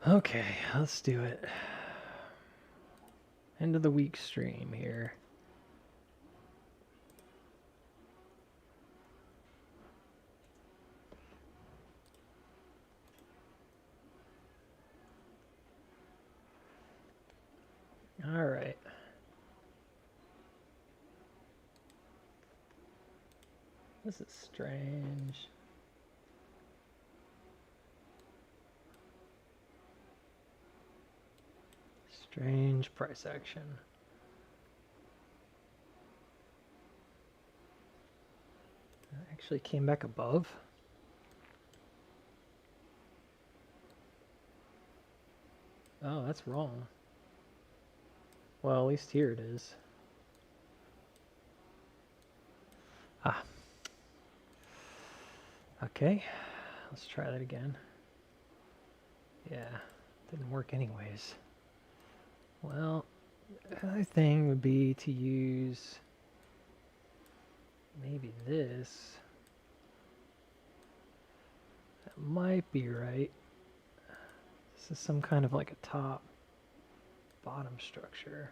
Okay, let's do it. End of the week stream here. All right. This is strange. Strange price action. Actually came back above. Oh, that's wrong. Well, at least here it is. Ah. Okay, let's try that again. Yeah, didn't work anyways. Well, the other thing would be to use maybe this. That might be right. This is some kind of like a top bottom structure.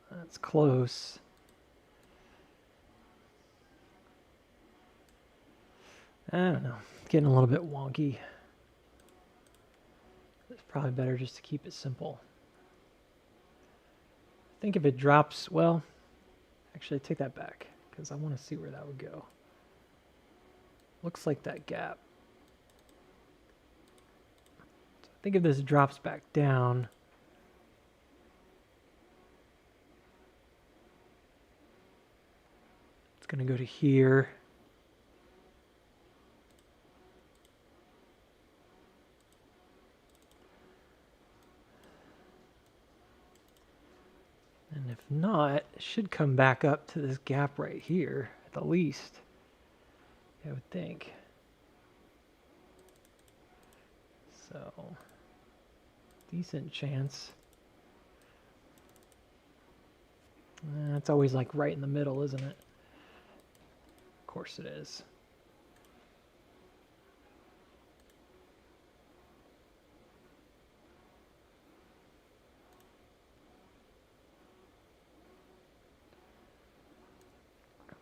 That's close. I don't know. Getting a little bit wonky. It's probably better just to keep it simple. I think if it drops, well, actually I take that back because I want to see where that would go. Looks like that gap. So I think if this drops back down, it's going to go to here. And if not, it should come back up to this gap right here at the least, I would think. So, decent chance. It's always like right in the middle, isn't it? Of course it is.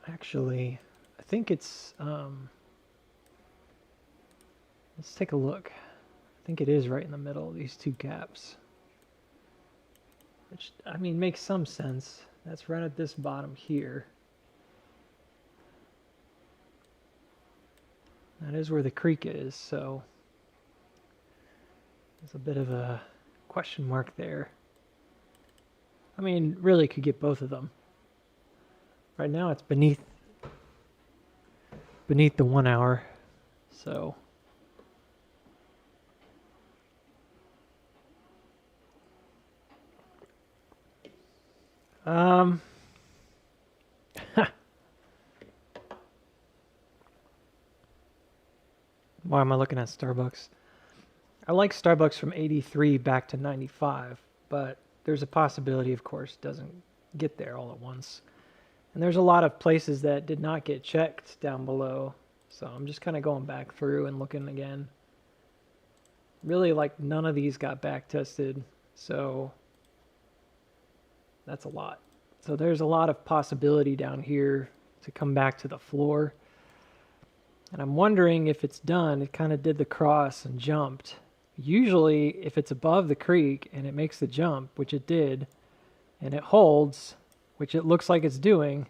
Actually, I think it's, let's take a look. I think it is right in the middle of these two gaps. Which, I mean, makes some sense. That's right at this bottom here. That is where the creek is, so there's a bit of a question mark there. I mean, really could get both of them. Right now it's beneath the 1 hour, so why am I looking at Starbucks? I like Starbucks from 83 back to 95, but there's a possibility, of course, it doesn't get there all at once. And there's a lot of places that did not get checked down below. So I'm just kind of going back through and looking again. Really, like, none of these got back tested. So that's a lot. So there's a lot of possibility down here to come back to the floor. And I'm wondering if it's done. It kind of did the cross and jumped. Usually, if it's above the creek and it makes the jump, which it did, and it holds, which it looks like it's doing,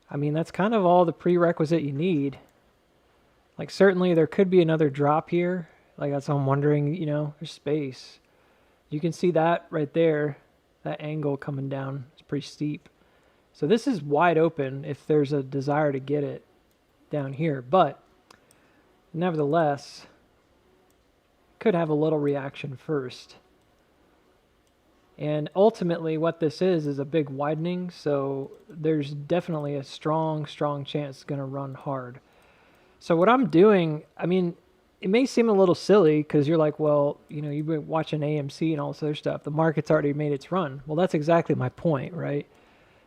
I mean, that's kind of all the prerequisite you need. Like, certainly there could be another drop here. Like, that's what I'm wondering, you know, there's space. You can see that right there, that angle coming down. It's pretty steep. So this is wide open if there's a desire to get it down here. But nevertheless, could have a little reaction first. And ultimately what this is a big widening, so there's definitely a strong chance it's going to run hard. So what I'm doing, I mean, it may seem a little silly because you're like, well, you know, you've been watching AMC and all this other stuff. The market's already made its run. Well, that's exactly my point, right?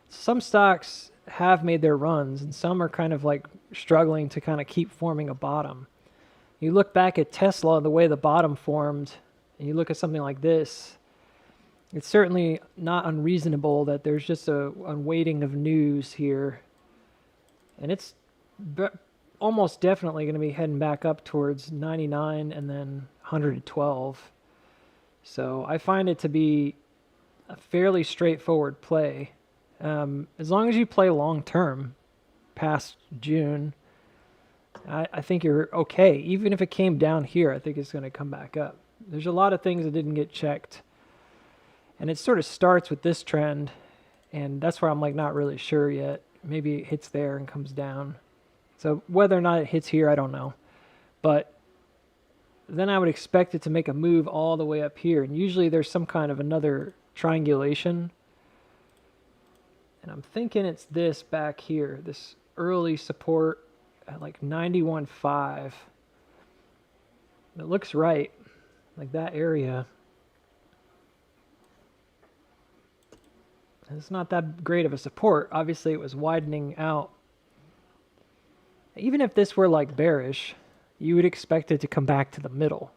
Some stocks have made their runs and some are kind of like struggling to kind of keep forming a bottom. You look back at Tesla, the way the bottom formed, and you look at something like this, it's certainly not unreasonable that there's just a weighting of news here. And it's almost definitely going to be heading back up towards 99 and then 112. So I find it to be a fairly straightforward play. As long as you play long term past June, I think you're okay. Even if it came down here, I think it's going to come back up. There's a lot of things that didn't get checked. And it sort of starts with this trend, and that's where I'm like not really sure yet. Maybe it hits there and comes down. So whether or not it hits here, I don't know. But then I would expect it to make a move all the way up here. And usually there's some kind of another triangulation. And I'm thinking it's this back here, this early support at like 91.5. It looks right, like that area. And it's not that great of a support. Obviously, it was widening out. Even if this were like bearish, you would expect it to come back to the middle.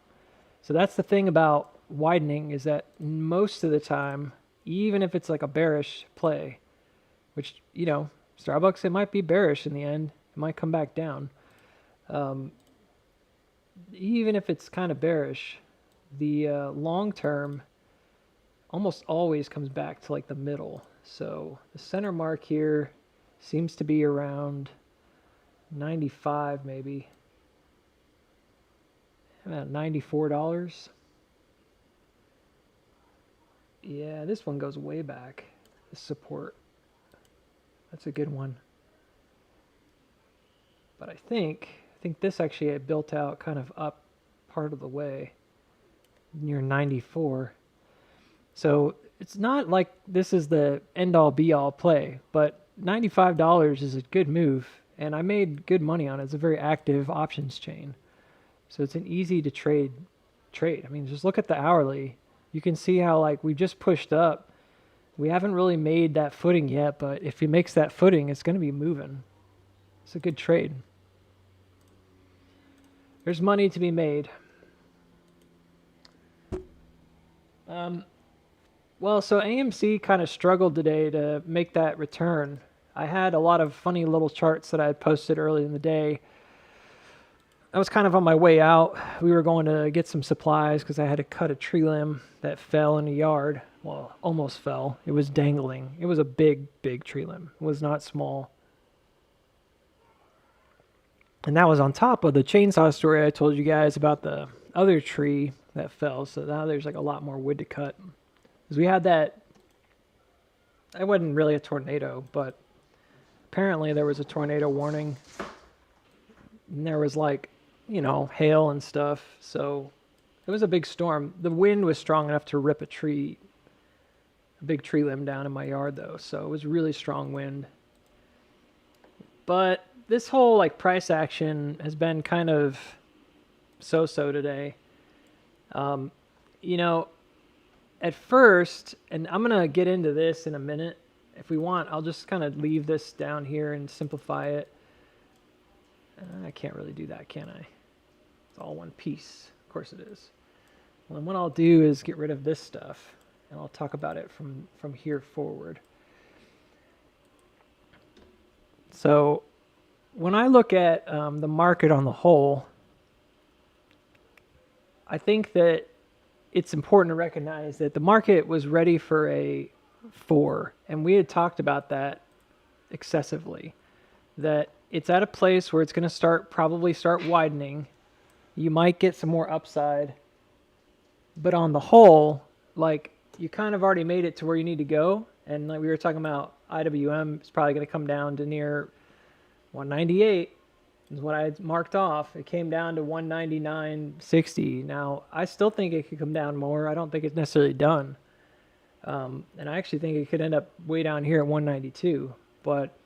So that's the thing about widening, is that most of the time, even if it's like a bearish play, which, you know, Starbucks, it might be bearish in the end. It might come back down. Even if it's kind of bearish, the long term almost always comes back to like the middle. So the center mark here seems to be around 95 maybe. About $94. Yeah, this one goes way back. The support. That's a good one. But I think this actually had built out kind of up part of the way near 94. So it's not like this is the end-all be-all play, but $95 is a good move, and I made good money on it. It's a very active options chain. So it's an easy to trade. I mean, just look at the hourly. You can see how like we just pushed up. We haven't really made that footing yet, but if he makes that footing, it's going to be moving. It's a good trade. There's money to be made. Well, so AMC kind of struggled today to make that return. I had a lot of funny little charts that I had posted early in the day. I was kind of on my way out. We were going to get some supplies because I had to cut a tree limb that fell in a yard. Well, almost fell. It was dangling. It was a big, big tree limb. It was not small. And that was on top of the chainsaw story I told you guys about the other tree that fell. So now there's like a lot more wood to cut. Because we had that, it wasn't really a tornado, but apparently there was a tornado warning. And there was like, you know, hail and stuff. So it was a big storm. The wind was strong enough to rip a big tree limb down in my yard though. So it was really strong wind. But this whole like price action has been kind of so-so today. You know, at first, and I'm going to get into this in a minute. If we want, I'll just kind of leave this down here and simplify it. I can't really do that, can I? It's all one piece. Of course it is. Well, then what I'll do is get rid of this stuff, and I'll talk about it from here forward. So when I look at the market on the whole, I think that it's important to recognize that the market was ready for a 4, and we had talked about that excessively, that it's at a place where it's going to probably start widening. You might get some more upside, but on the whole, like, you kind of already made it to where you need to go. And like we were talking about, IWM is probably going to come down to near 198 is what I marked off. It came down to 199.60. Now, I still think it could come down more. I don't think it's necessarily done. And I actually think it could end up way down here at 192. But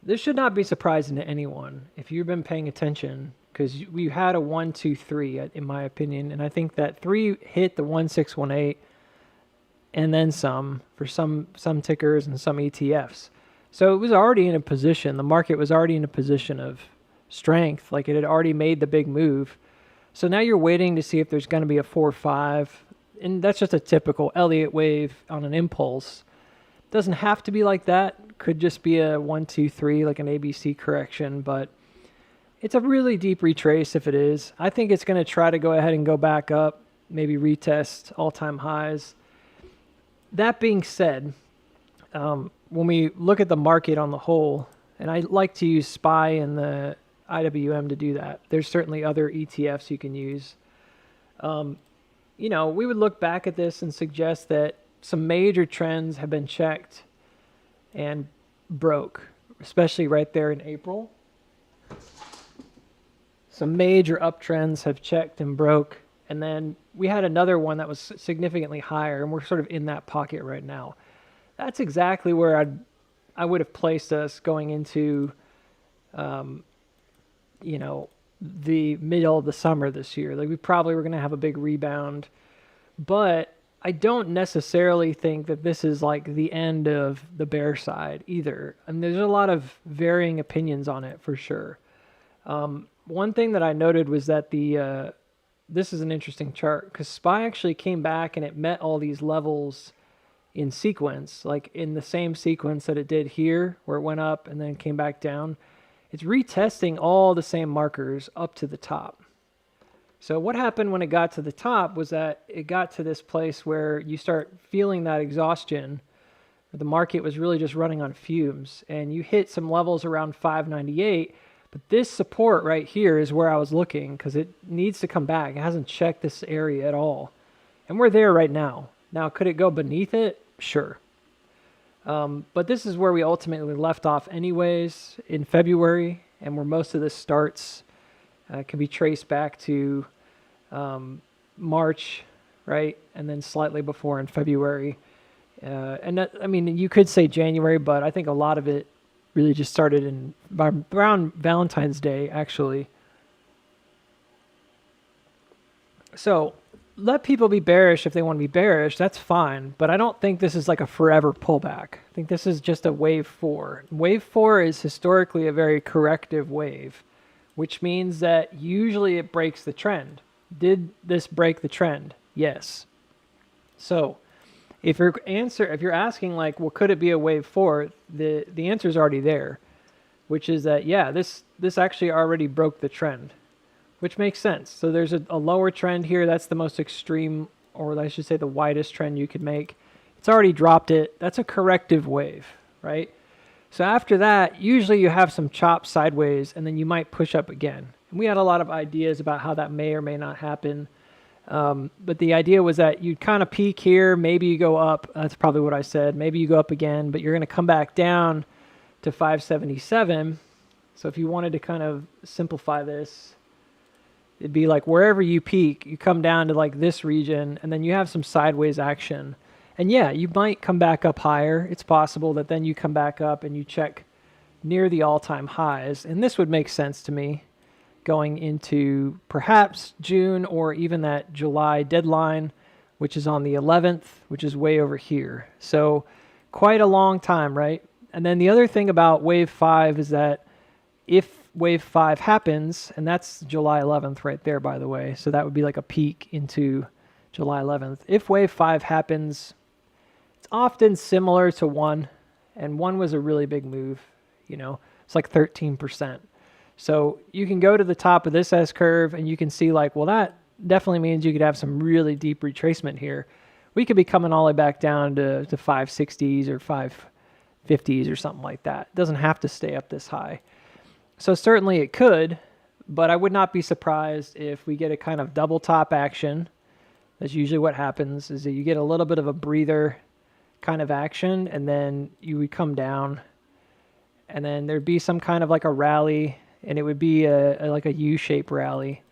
this should not be surprising to anyone if you've been paying attention, because we had a 1, 2, 3 in my opinion. And I think that 3 hit the 1618 and then some for some tickers and some ETFs. So it was already in a position, the market was already in a position of strength, like it had already made the big move. So now you're waiting to see if there's going to be a 4-5, and that's just a typical Elliott wave on an impulse. Doesn't have to be like that. Could just be a 1-2-3, like an ABC correction, but it's a really deep retrace if it is. I think it's going to try to go ahead and go back up, maybe retest all-time highs. That being said, when we look at the market on the whole, and I like to use SPY and the IWM to do that. There's certainly other ETFs you can use. We would look back at this and suggest that some major trends have been checked and broke, especially right there in April. Some major uptrends have checked and broke, and then we had another one that was significantly higher, and we're sort of in that pocket right now. That's exactly where I would have placed us going into, the middle of the summer this year. Like, we probably were going to have a big rebound, but I don't necessarily think that this is like the end of the bear side either. And there's a lot of varying opinions on it for sure. One thing that I noted was that this is an interesting chart because SPY actually came back and it met all these levels in sequence, like in the same sequence that it did here, where it went up and then came back down. It's retesting all the same markers up to the top. So what happened when it got to the top was that it got to this place where you start feeling that exhaustion. The market was really just running on fumes, and you hit some levels around 598. But this support right here is where I was looking because it needs to come back. It hasn't checked this area at all. And we're there right now. Now, could it go beneath it? Sure. But this is where we ultimately left off anyways in February, and where most of this starts can be traced back to March, right? And then slightly before in February. You could say January, but I think a lot of it really just started around Valentine's Day, actually. So let people be bearish if they want to be bearish. That's fine. But I don't think this is like a forever pullback. I think this is just a wave 4. Wave 4 is historically a very corrective wave, which means that usually it breaks the trend. Did this break the trend? Yes. So if you're asking like, well, could it be a wave 4? The answer is already there, which is that, yeah, this actually already broke the trend, which makes sense. So there's a lower trend here. That's the most extreme, or I should say the widest trend you could make. It's already dropped it. That's a corrective wave, right? So after that, usually you have some chop sideways, and then you might push up again. And we had a lot of ideas about how that may or may not happen. But the idea was that you'd kind of peak here, maybe you go up. That's probably what I said. Maybe you go up again, but you're going to come back down to 577. So if you wanted to kind of simplify this, it'd be like wherever you peak, you come down to like this region, and then you have some sideways action. And yeah, you might come back up higher. It's possible that then you come back up and you check near the all-time highs. And this would make sense to me going into perhaps June or even that July deadline, which is on the 11th, which is way over here. So quite a long time, right? And then the other thing about wave 5 is that if wave 5 happens, and that's July 11th right there, by the way, so that would be like a peak into July 11th. If wave 5 happens, it's often similar to 1, and 1 was a really big move, it's like 13%. So you can go to the top of this S-curve and you can see like, well, that definitely means you could have some really deep retracement here. We could be coming all the way back down to 560s or 550s or something like that. It doesn't have to stay up this high. So certainly it could, but I would not be surprised if we get a kind of double top action. That's usually what happens, is that you get a little bit of a breather kind of action, and then you would come down, and then there'd be some kind of like a rally, and it would be like a U-shaped rally,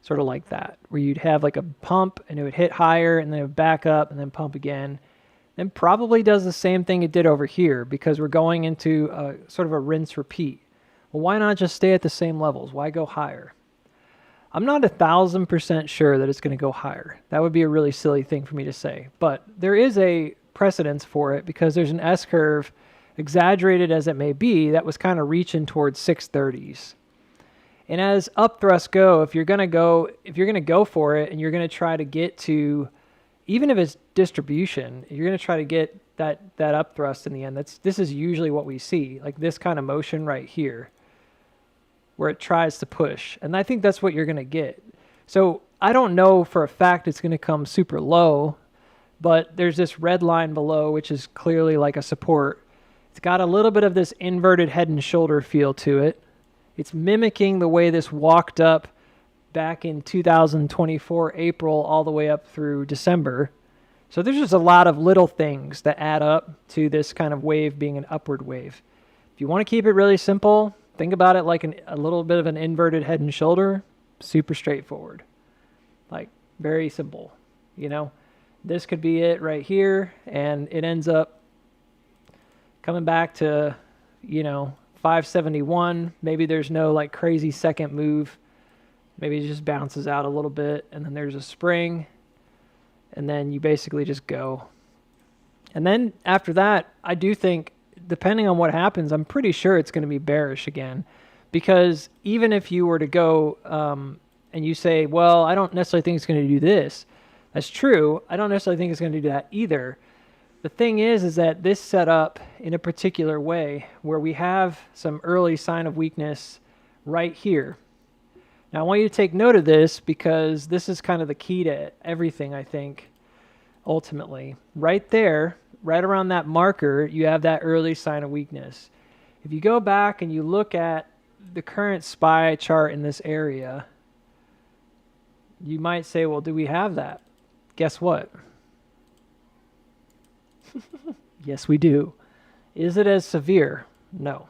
sort of like that, where you'd have like a pump, and it would hit higher, and then it would back up, and then pump again. And probably does the same thing it did over here, because we're going into a sort of a rinse repeat. Well, why not just stay at the same levels? Why go higher? I'm not 1,000% sure that it's going to go higher. That would be a really silly thing for me to say. But there is a precedence for it, because there's an S-curve, exaggerated as it may be, that was kind of reaching towards 630s. And as upthrusts go, if you're gonna go for it, and you're gonna try to get to, even if it's distribution, you're gonna try to get that upthrust in the end. This is usually what we see, like this kind of motion right here, where it tries to push, and I think that's what you're gonna get. So I don't know for a fact it's gonna come super low, but there's this red line below, which is clearly like a support. It's got a little bit of this inverted head and shoulder feel to it. It's mimicking the way this walked up back in 2024 April all the way up through December. So there's just a lot of little things that add up to this kind of wave being an upward wave. If you want to keep it really simple, think about it like a little bit of an inverted head and shoulder. Super straightforward. Like very simple, you know. This could be it right here, and it ends up coming back to, 571. Maybe there's no like crazy second move. Maybe it just bounces out a little bit, and then there's a spring, and then you basically just go. And then after that, I do think, depending on what happens, I'm pretty sure it's going to be bearish again, because even if you were to go and you say, well, I don't necessarily think it's going to do this. That's true. I don't necessarily think it's going to do that either. The thing is that this set up in a particular way where we have some early sign of weakness right here. Now, I want you to take note of this, because this is kind of the key to everything, I think, ultimately. Right there, right around that marker, you have that early sign of weakness. If you go back and you look at the current SPY chart in this area, you might say, well, do we have that? Guess what? Yes, we do. Is it as severe? No.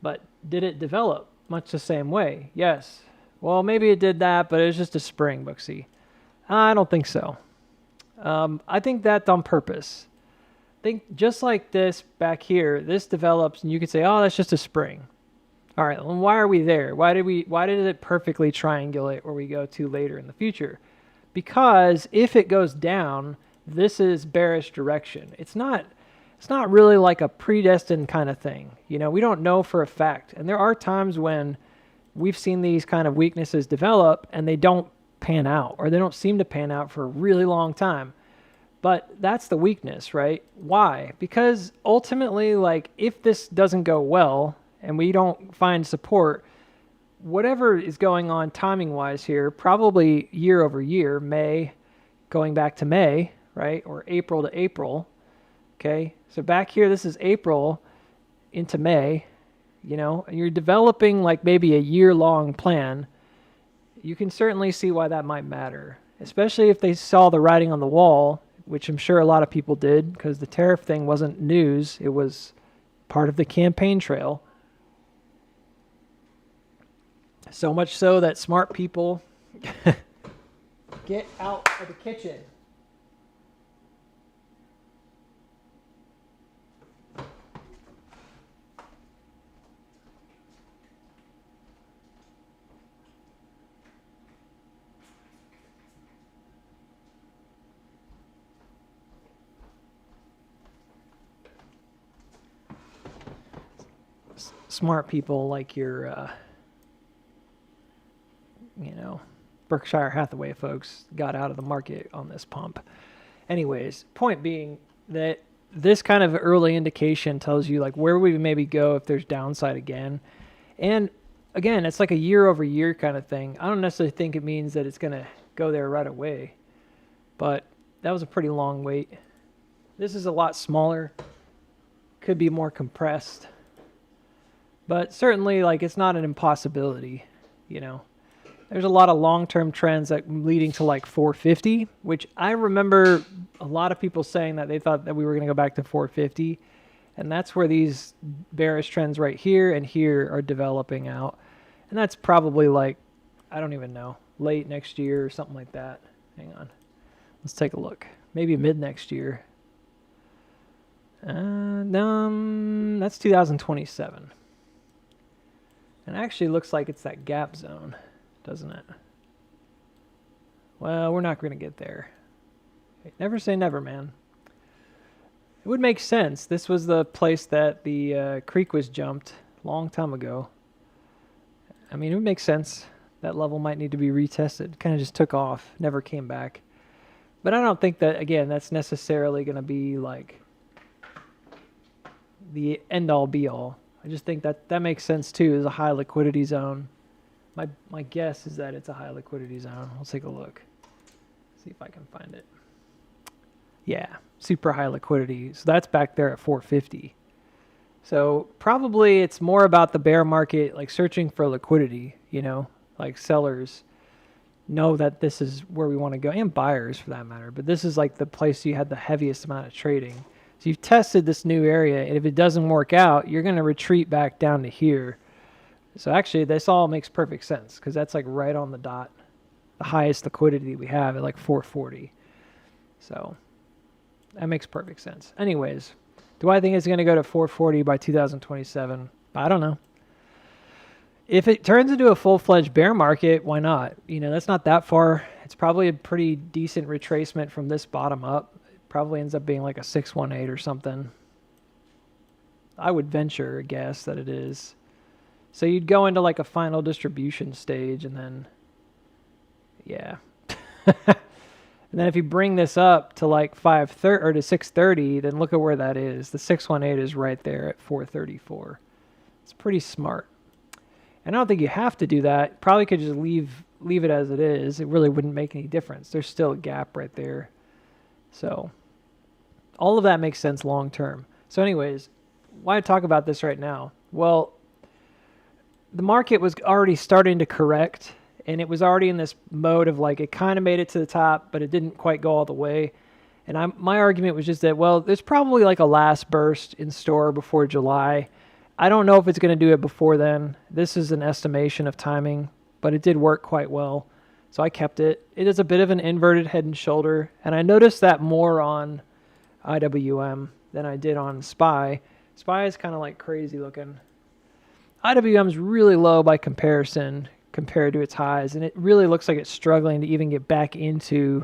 But did it develop much the same way? Yes. Well, maybe it did that, but it was just a spring, Booksy. I don't think so. I think that's on purpose. I think just like this back here, this develops, and you could say, oh, that's just a spring. All right, well, why are we there? Why did it perfectly triangulate where we go to later in the future? Because if it goes down, this is bearish direction. It's not really like a predestined kind of thing. We don't know for a fact. And there are times when we've seen these kind of weaknesses develop and they don't pan out, or they don't seem to pan out for a really long time. But that's the weakness, right? Why? Because ultimately, like, if this doesn't go well and we don't find support, whatever is going on timing-wise here, probably year over year, May, going back to May, right? Or April to April, okay? So back here, this is April into May, and you're developing like maybe a year-long plan. You can certainly see why that might matter, especially if they saw the writing on the wall, which I'm sure a lot of people did, because the tariff thing wasn't news. It was part of the campaign trail. So much so that smart people get out of the kitchen. Smart people like your Berkshire Hathaway folks got out of the market on this pump. Anyways, point being that this kind of early indication tells you like where we maybe go if there's downside again. And again, it's like a year over year kind of thing. I don't necessarily think it means that it's going to go there right away, but that was a pretty long wait. This is a lot smaller, could be more compressed, but certainly like it's not an impossibility, There's a lot of long-term trends that leading to like 450, which I remember a lot of people saying that they thought that we were going to go back to 450. And that's where these bearish trends right here and here are developing out. And that's probably like, I don't even know, late next year or something like that. Hang on. Let's take a look. Maybe mid next year. That's 2027. And it actually looks like it's that gap zone, doesn't it? Well, we're not going to get there. Never say never, man. It would make sense. This was the place that the creek was jumped a long time ago. I mean, it would make sense. That level might need to be retested. Kind of just took off, never came back. But I don't think that, again, that's necessarily going to be like the end-all be-all. I just think that makes sense too, as a high liquidity zone. My guess is that it's a high liquidity zone. We'll take a look. See if I can find it. Yeah, super high liquidity. So that's back there at 450. So probably it's more about the bear market, like searching for liquidity, you know, like sellers know that this is where we want to go, and buyers for that matter. But this is like the place you had the heaviest amount of trading. So you've tested this new area, and if it doesn't work out, you're going to retreat back down to here. So actually, this all makes perfect sense because that's like right on the dot, the highest liquidity we have at like 440. So that makes perfect sense. Anyways, do I think it's going to go to 440 by 2027? I don't know. If it turns into a full-fledged bear market, why not? You know, that's not that far. It's probably a pretty decent retracement from this bottom up. It probably ends up being like a 618 or something. I would venture a guess that it is. So you'd go into like a final distribution stage and then, yeah. And then if you bring this up to like 530 or to 630, then look at where that is. The 618 is right there at 434. It's pretty smart. And I don't think you have to do that. Probably could just leave it as it is. It really wouldn't make any difference. There's still a gap right there. So all of that makes sense long term. So anyways, why talk about this right now? Well, the market was already starting to correct, and it was already in this mode of like it kind of made it to the top, but it didn't quite go all the way. And my argument was just that, well, there's probably like a last burst in store before July. I don't know if it's going to do it before then. This is an estimation of timing, but it did work quite well. So I kept it. It is a bit of an inverted head and shoulder, and I noticed that more on IWM than I did on SPY. SPY is kind of like crazy looking. IWM is really low by comparison compared to its highs, and it really looks like it's struggling to even get back into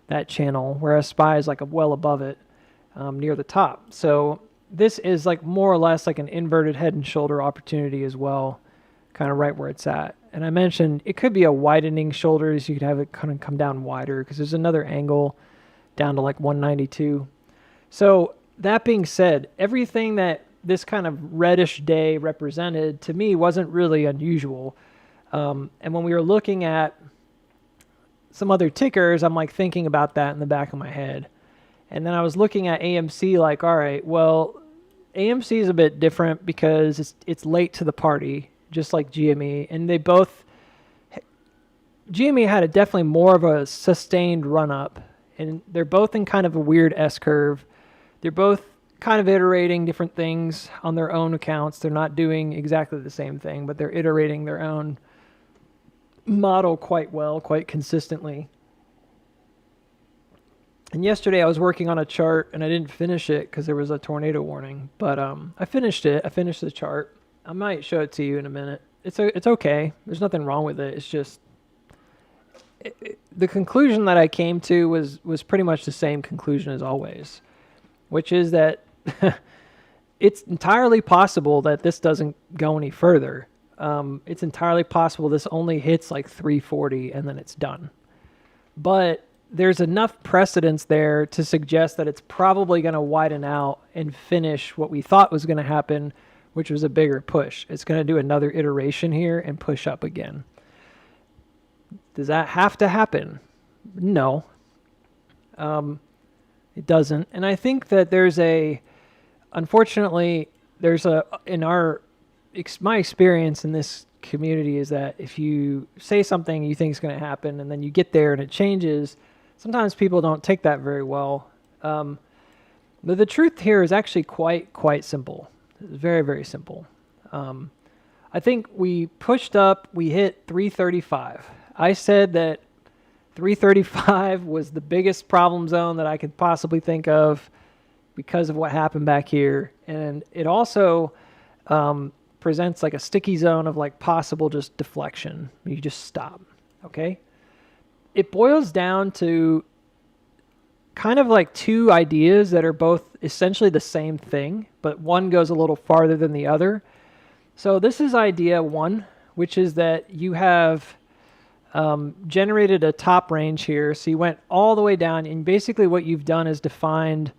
that channel, whereas SPY is like well above it near the top. So this is like more or less like an inverted head and shoulder opportunity as well, kind of right where it's at. And I mentioned it could be a widening shoulders. You could have it kind of come down wider because there's another angle down to like 192. So that being said, everything that this kind of reddish day represented to me wasn't really unusual. And when we were looking at some other tickers, I'm like thinking about that in the back of my head. And then I was looking at AMC like, all right, well, AMC is a bit different because it's late to the party, just like GME. And they both, GME had definitely more of a sustained run up. And they're both in kind of a weird S-curve. They're both kind of iterating different things on their own accounts. They're not doing exactly the same thing, but they're iterating their own model quite well, quite consistently. And yesterday I was working on a chart and I didn't finish it because there was a tornado warning, but I finished it. I finished the chart. I might show it to you in a minute. It's okay. There's nothing wrong with it. It's just the conclusion that I came to was pretty much the same conclusion as always, which is that it's entirely possible that this doesn't go any further. It's entirely possible this only hits like 340 and then it's done. But there's enough precedence there to suggest that it's probably going to widen out and finish what we thought was going to happen, which was a bigger push. It's going to do another iteration here and push up again. Does that have to happen? No. It doesn't. And I think that unfortunately, my experience in this community is that if you say something you think is going to happen and then you get there and it changes, sometimes people don't take that very well. But the truth here is actually quite simple. It's very, very simple. I think we pushed up, we hit 335. I said that 335 was the biggest problem zone that I could possibly think of because of what happened back here. And it also presents like a sticky zone of like possible just deflection. You just stop, okay? It boils down to kind of like two ideas that are both essentially the same thing, but one goes a little farther than the other. So this is idea one, which is that you have generated a top range here. So you went all the way down, and basically what you've done is defined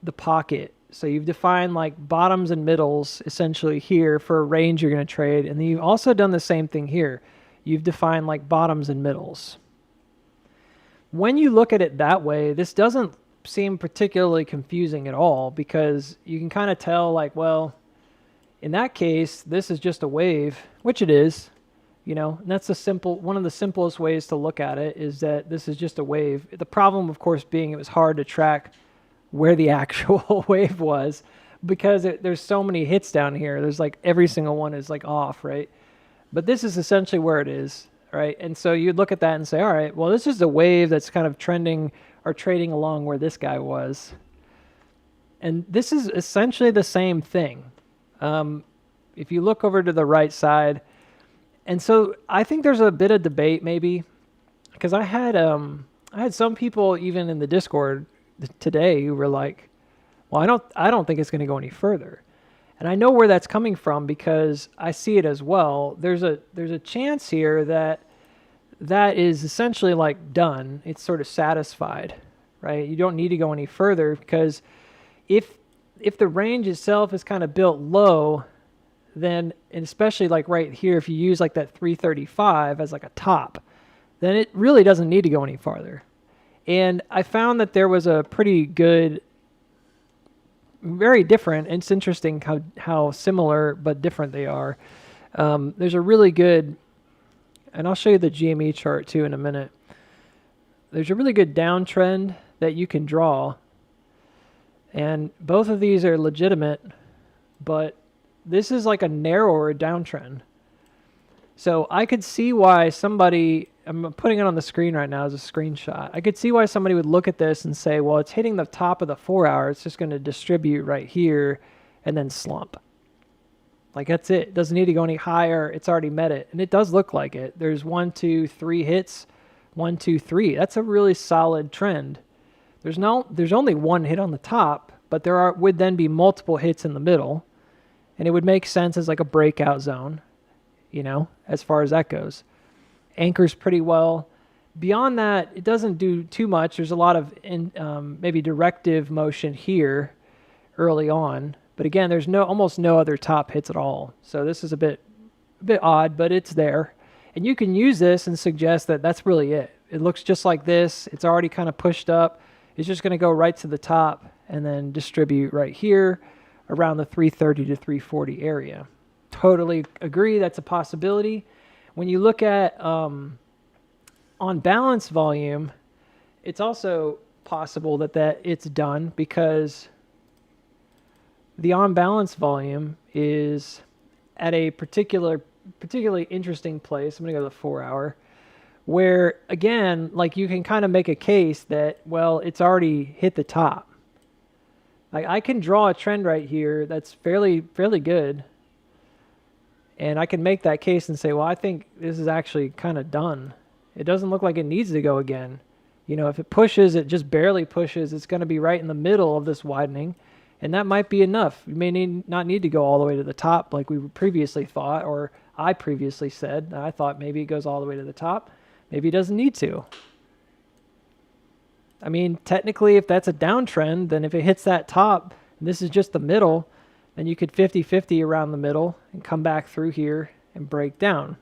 the pocket. So you've defined like bottoms and middles essentially here for a range you're going to trade. And then you've also done the same thing here. You've defined like bottoms and middles. When you look at it that way, this doesn't seem particularly confusing at all, because you can kind of tell like, well, in that case, this is just a wave, which it is. You know, and that's one of the simplest ways to look at it, is that this is just a wave. The problem, of course, being it was hard to track where the actual wave was, because there's so many hits down here. There's like every single one is like off, right? But this is essentially where it is, right? And so you'd look at that and say, all right, well, this is a wave that's kind of trending or trading along where this guy was. And this is essentially the same thing. If you look over to the right side, and so I think there's a bit of debate maybe, because I had some people even in the Discord today who were like, well, I don't think it's going to go any further. And I know where that's coming from, because I see it as well. There's a chance here that is essentially like done. It's sort of satisfied, right? You don't need to go any further, because if the range itself is kind of built low, then, and especially like right here, if you use like that 335 as like a top, then it really doesn't need to go any farther. And I found that there was a pretty good, very different, it's interesting how similar but different they are. There's a really good, and I'll show you the GME chart too in a minute. There's a really good downtrend that you can draw, and both of these are legitimate, but this is like a narrower downtrend. So I could see why somebody, I'm putting it on the screen right now as a screenshot. I could see why somebody would look at this and say, well, it's hitting the top of the 4 hour. It's just going to distribute right here and then slump. Like that's it. It doesn't need to go any higher. It's already met it. And it does look like it. There's 1, 2, 3 hits. 1, 2, 3. That's a really solid trend. There's only one hit on the top, but would then be multiple hits in the middle. And it would make sense as like a breakout zone, you know, as far as that goes. Anchors pretty well. Beyond that, it doesn't do too much. There's a lot of maybe directive motion here early on. But again, there's almost no other top hits at all. So this is a bit odd, but it's there. And you can use this and suggest that that's really it. It looks just like this. It's already kind of pushed up. It's just going to go right to the top and then distribute right here around the 330 to 340 area. Totally agree, that's a possibility. When you look at on balance volume, it's also possible that it's done, because the on balance volume is at a particularly interesting place. I'm going to go to the 4 hour, where again, like you can kind of make a case that, well, it's already hit the top. Like I can draw a trend right here that's fairly good, and I can make that case and say, well, I think this is actually kind of done. It doesn't look like it needs to go again. You know, if it pushes, it just barely pushes. It's going to be right in the middle of this widening, and that might be enough. You may not need to go all the way to the top like we previously thought, or I previously said. I thought maybe it goes all the way to the top. Maybe it doesn't need to. I mean, technically, if that's a downtrend, then if it hits that top, and this is just the middle, then you could 50-50 around the middle and come back through here and break down.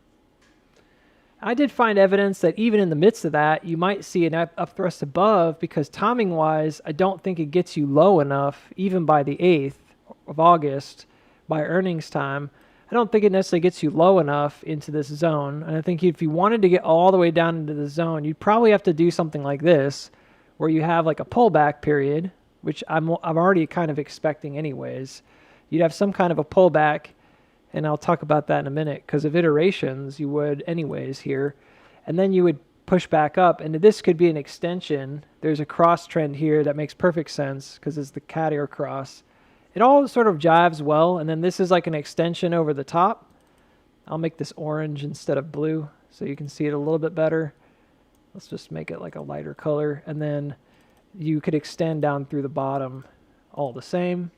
I did find evidence that even in the midst of that, you might see an up thrust above, because timing-wise, I don't think it gets you low enough, even by the 8th of August, by earnings time. I don't think it necessarily gets you low enough into this zone. And I think if you wanted to get all the way down into the zone, you'd probably have to do something like this, where you have like a pullback period, which I'm already kind of expecting anyways. You'd have some kind of a pullback, and I'll talk about that in a minute, because of iterations you would anyways here. And then you would push back up, and this could be an extension. There's a cross trend here that makes perfect sense, because it's the cat ear cross. It all sort of jives well, and then this is like an extension over the top. I'll make this orange instead of blue so you can see it a little bit better. Let's just make it like a lighter color, and then you could extend down through the bottom all the same.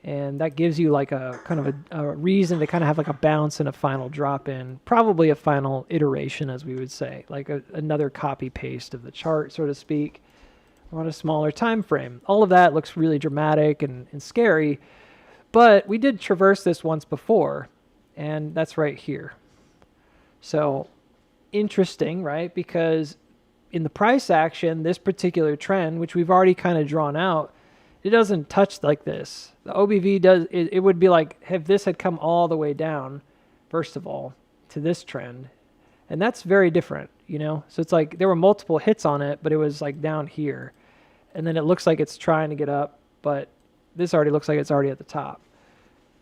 And that gives you like a kind of a reason to kind of have like a bounce and a final drop in, probably a final iteration, as we would say, like another copy paste of the chart, so to speak, on a smaller time frame. All of that looks really dramatic and scary, but we did traverse this once before, and that's right here. So interesting, right? Because in the price action, this particular trend, which we've already kind of drawn out, it doesn't touch like this. The OBV does, it would be like if this had come all the way down, first of all, to this trend. And that's very different, you know? So it's like there were multiple hits on it, but it was like down here. And then it looks like it's trying to get up, but this already looks like it's already at the top.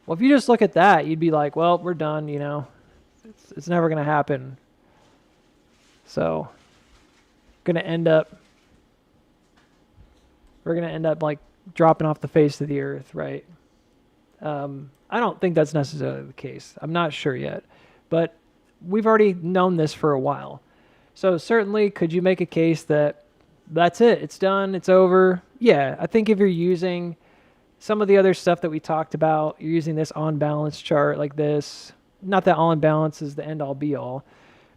Well, if you just look at that, you'd be like, well, we're done, you know? It's never going to happen. So we're going to end up like dropping off the face of the earth, right? I don't think that's necessarily the case. I'm not sure yet, but we've already known this for a while. So certainly, could you make a case that that's it, it's done, it's over? Yeah, I think if you're using some of the other stuff that we talked about, you're using this on balance chart like this, not that on balance is the end all be all,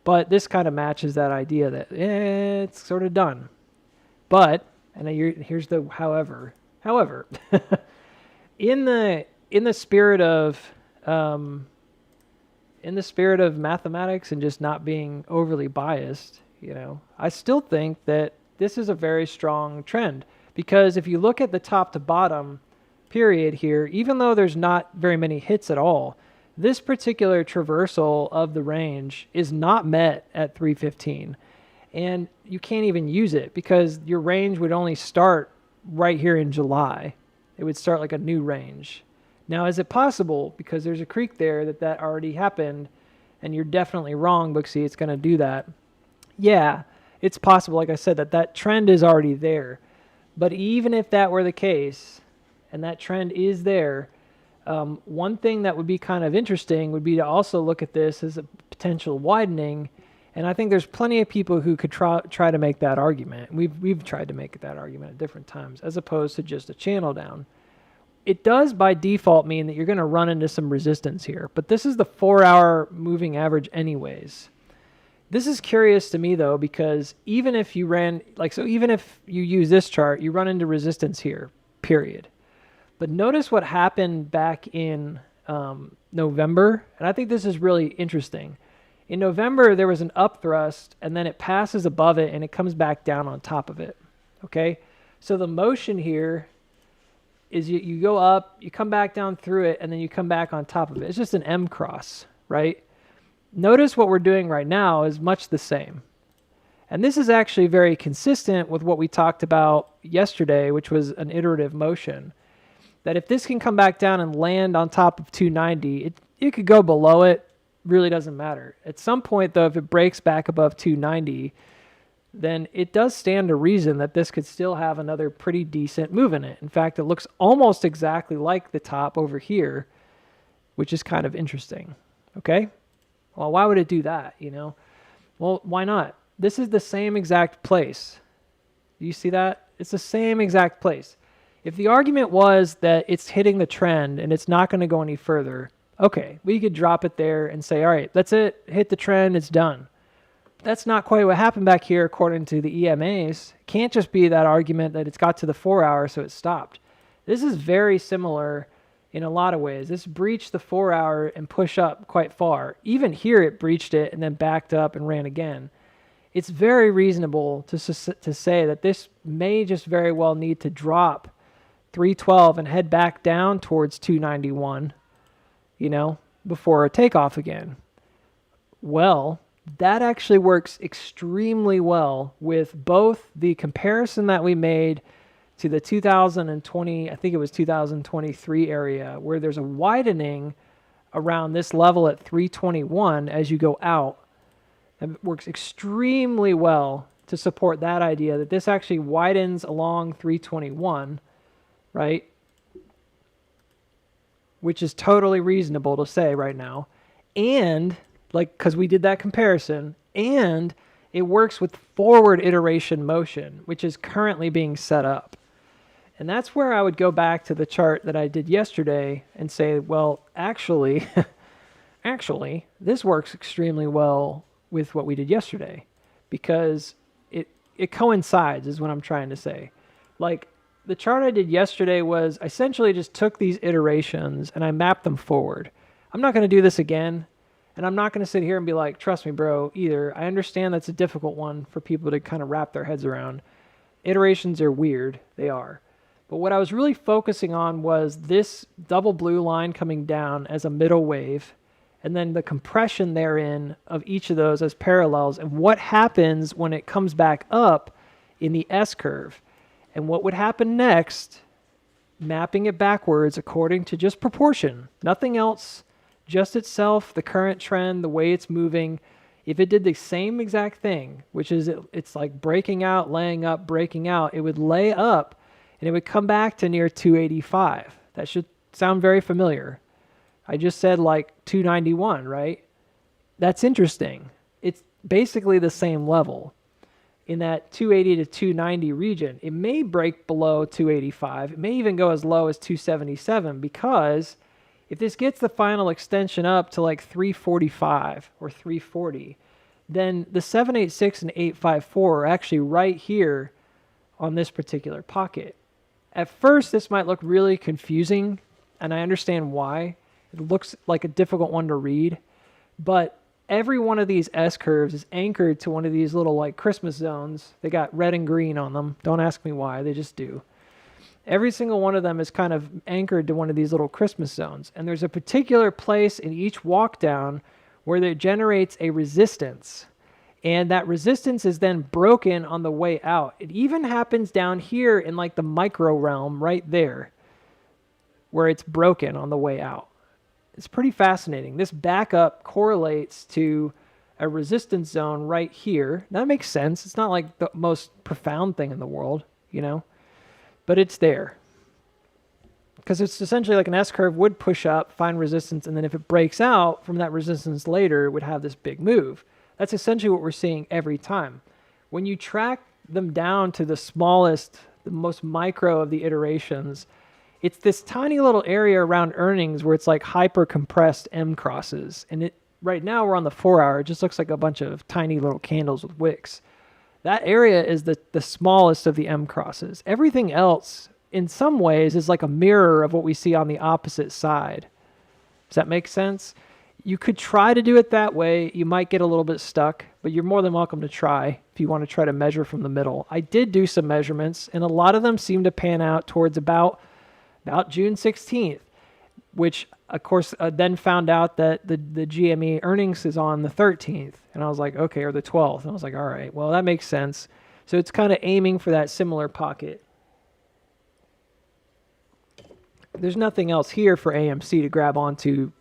but this kind of matches that idea that it's sort of done. But, and here's the however, in the spirit of mathematics and just not being overly biased, you know, I still think that this is a very strong trend, because if you look at the top to bottom period here, even though there's not very many hits at all, this particular traversal of the range is not met at 315. And you can't even use it because your range would only start right here in July. It would start like a new range. Now, is it possible, because there's a creek there, that already happened, and you're definitely wrong, Booksy, it's going to do that? Yeah, it's possible, like I said, that trend is already there. But even if that were the case, and that trend is there, one thing that would be kind of interesting would be to also look at this as a potential widening. And I think there's plenty of people who could try to make that argument. We've tried to make that argument at different times, as opposed to just a channel down. It does by default mean that you're going to run into some resistance here, but this is the 4-hour moving average anyways. This is curious to me though, because even if you even if you use this chart, you run into resistance here, period. But notice what happened back in November, and I think this is really interesting. In November, there was an upthrust, and then it passes above it, and it comes back down on top of it, okay? So the motion here is you go up, you come back down through it, and then you come back on top of it. It's just an M cross, right? Notice what we're doing right now is much the same. And this is actually very consistent with what we talked about yesterday, which was an iterative motion. That if this can come back down and land on top of 290, it could go below it, really doesn't matter. At some point, though, if it breaks back above 290, then it does stand to reason that this could still have another pretty decent move in it. In fact, it looks almost exactly like the top over here, which is kind of interesting, okay? Well, why would it do that, you know? Well, why not? This is the same exact place. Do you see that? It's the same exact place. If the argument was that it's hitting the trend and it's not going to go any further, okay, we could drop it there and say, all right, that's it, hit the trend, it's done. That's not quite what happened back here according to the EMAs. It can't just be that argument that it's got to the 4 hour, so it stopped. This is very similar in a lot of ways. This breached the 4 hour and pushed up quite far. Even here it breached it and then backed up and ran again. It's very reasonable to say that this may just very well need to drop 312 and head back down towards 291, you know, before a takeoff again. Well, that actually works extremely well with both the comparison that we made to the 2020, I think it was 2023 area, where there's a widening around this level at 321 as you go out. It works extremely well to support that idea that this actually widens along 321, right? Which is totally reasonable to say right now. And, like, because we did that comparison, and it works with forward iteration motion, which is currently being set up. And that's where I would go back to the chart that I did yesterday and say, well, actually, actually, this works extremely well with what we did yesterday because it coincides is what I'm trying to say. Like the chart I did yesterday was I essentially just took these iterations and I mapped them forward. I'm not going to do this again. And I'm not going to sit here and be like, trust me, bro, either. I understand that's a difficult one for people to kind of wrap their heads around. Iterations are weird. They are. But what I was really focusing on was this double blue line coming down as a middle wave, and then the compression therein of each of those as parallels, and what happens when it comes back up in the S-curve. And what would happen next, mapping it backwards according to just proportion, nothing else, just itself, the current trend, the way it's moving. If it did the same exact thing, which is it's like breaking out, laying up, breaking out, it would lay up and it would come back to near 285. That should sound very familiar. I just said like 291, right? That's interesting. It's basically the same level in that 280 to 290 region. It may break below 285. It may even go as low as 277 because if this gets the final extension up to like 345 or 340, then the 786 and 854 are actually right here on this particular pocket. At first, this might look really confusing, and I understand why. It looks like a difficult one to read, but every one of these S-curves is anchored to one of these little like Christmas zones. They got red and green on them. Don't ask me why, they just do. Every single one of them is kind of anchored to one of these little Christmas zones. And there's a particular place in each walk down where it generates a resistance. And that resistance is then broken on the way out. It even happens down here in like the micro realm right there where it's broken on the way out. It's pretty fascinating. This backup correlates to a resistance zone right here. That makes sense. It's not like the most profound thing in the world, you know, but it's there. Because it's essentially like an S-curve would push up, find resistance, and then if it breaks out from that resistance later, it would have this big move. That's essentially what we're seeing every time. When you track them down to the smallest, the most micro of the iterations, it's this tiny little area around earnings where it's like hyper compressed M crosses. And it right now we're on the 4 hour. It just looks like a bunch of tiny little candles with wicks. That area is the smallest of the M crosses. Everything else in some ways is like a mirror of what we see on the opposite side. Does that make sense? You could try to do it that way. You might get a little bit stuck, but you're more than welcome to try if you want to try to measure from the middle. I did do some measurements, and a lot of them seem to pan out towards about June 16th, which of course then found out that the GME earnings is on the 13th. And I was like, okay, or the 12th. And I was like, all right, well, that makes sense. So it's kind of aiming for that similar pocket. There's nothing else here for AMC to grab onto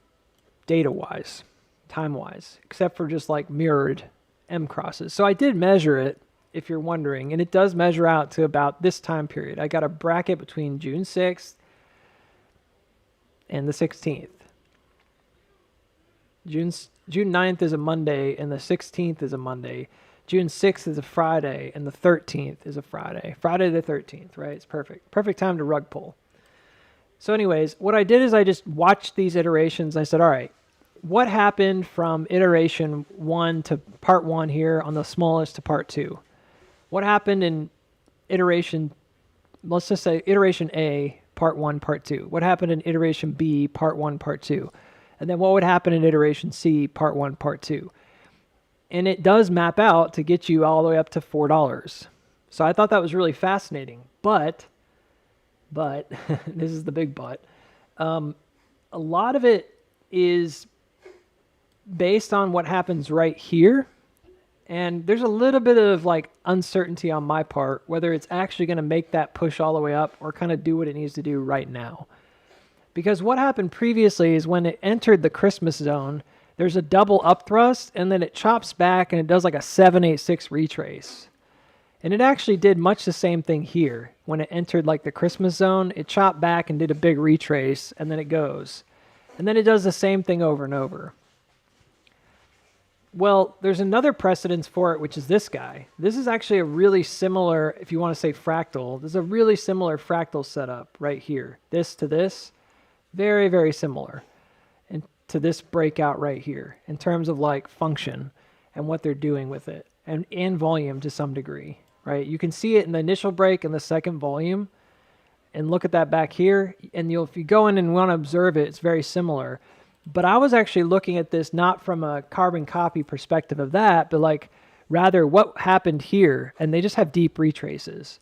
data-wise, time-wise, except for just like mirrored M crosses. So I did measure it, if you're wondering, and it does measure out to about this time period. I got a bracket between June 6th and the 16th. June 9th is a Monday, and the 16th is a Monday. June 6th is a Friday, and the 13th is a Friday. Friday the 13th, right? It's perfect. Perfect time to rug pull. So anyways, what I did is I just watched these iterations. I said, all right, what happened from iteration 1 to part 1 here on the smallest to part 2? What happened in iteration, let's just say iteration A, part 1, part 2? What happened in iteration B, part 1, part 2? And then what would happen in iteration C, part 1, part 2? And it does map out to get you all the way up to $4. So I thought that was really fascinating. But, this is the big but, a lot of it is based on what happens right here. And there's a little bit of like uncertainty on my part, whether it's actually going to make that push all the way up or kind of do what it needs to do right now. Because what happened previously is when it entered the Christmas zone, there's a double up thrust and then it chops back and it does like a 786 retrace. And it actually did much the same thing here. When it entered like the Christmas zone, it chopped back and did a big retrace and then it goes. And then it does the same thing over and over. Well, there's another precedence for it, which is this guy. This is actually a really similar, if you want to say fractal, this is a really similar fractal setup right here. This to this, very, very similar. And to this breakout right here in terms of like function and what they're doing with it and volume to some degree, right? You can see it in the initial break and the second volume. And look at that back here. And if you go in and want to observe it, it's very similar. But I was actually looking at this not from a carbon copy perspective of that, but like rather what happened here. And they just have deep retraces.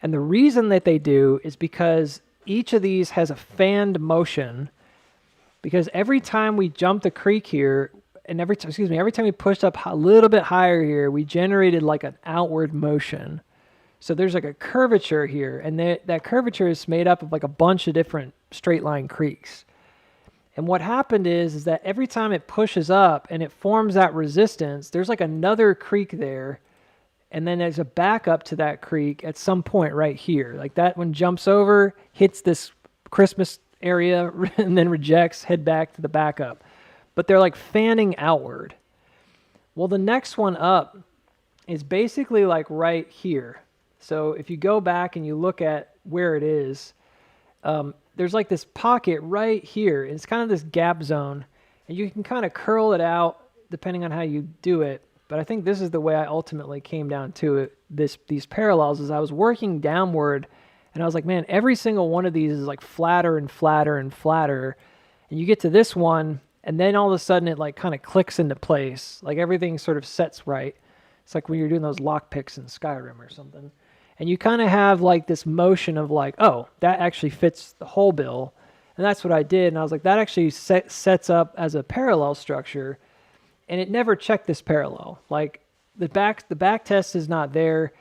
And the reason that they do is because each of these has a fanned motion. Because every time we jumped the creek here, and every time we pushed up a little bit higher here, we generated like an outward motion. So there's like a curvature here, and that curvature is made up of like a bunch of different straight line creeks. And what happened is that every time it pushes up and it forms that resistance, there's like another creek there, and then there's a backup to that creek at some point right here. Like that one jumps over, hits this Christmas area, and then rejects, head back to the backup. But they're like fanning outward. Well, the next one up is basically like right here. So if you go back and you look at where it is, there's like this pocket right here. It's kind of this gap zone, and you can kind of curl it out depending on how you do it. But I think this is the way I ultimately came down to it. These parallels is I was working downward, and I was like, man, every single one of these is like flatter and flatter and flatter. And you get to this one, and then all of a sudden it like kind of clicks into place. Like everything sort of sets right. It's like when you're doing those lock picks in Skyrim or something. And you kind of have like this motion of like, oh, that actually fits the whole bill. And that's what I did. And I was like, that actually sets up as a parallel structure. And it never checked this parallel. Like the back test is not there.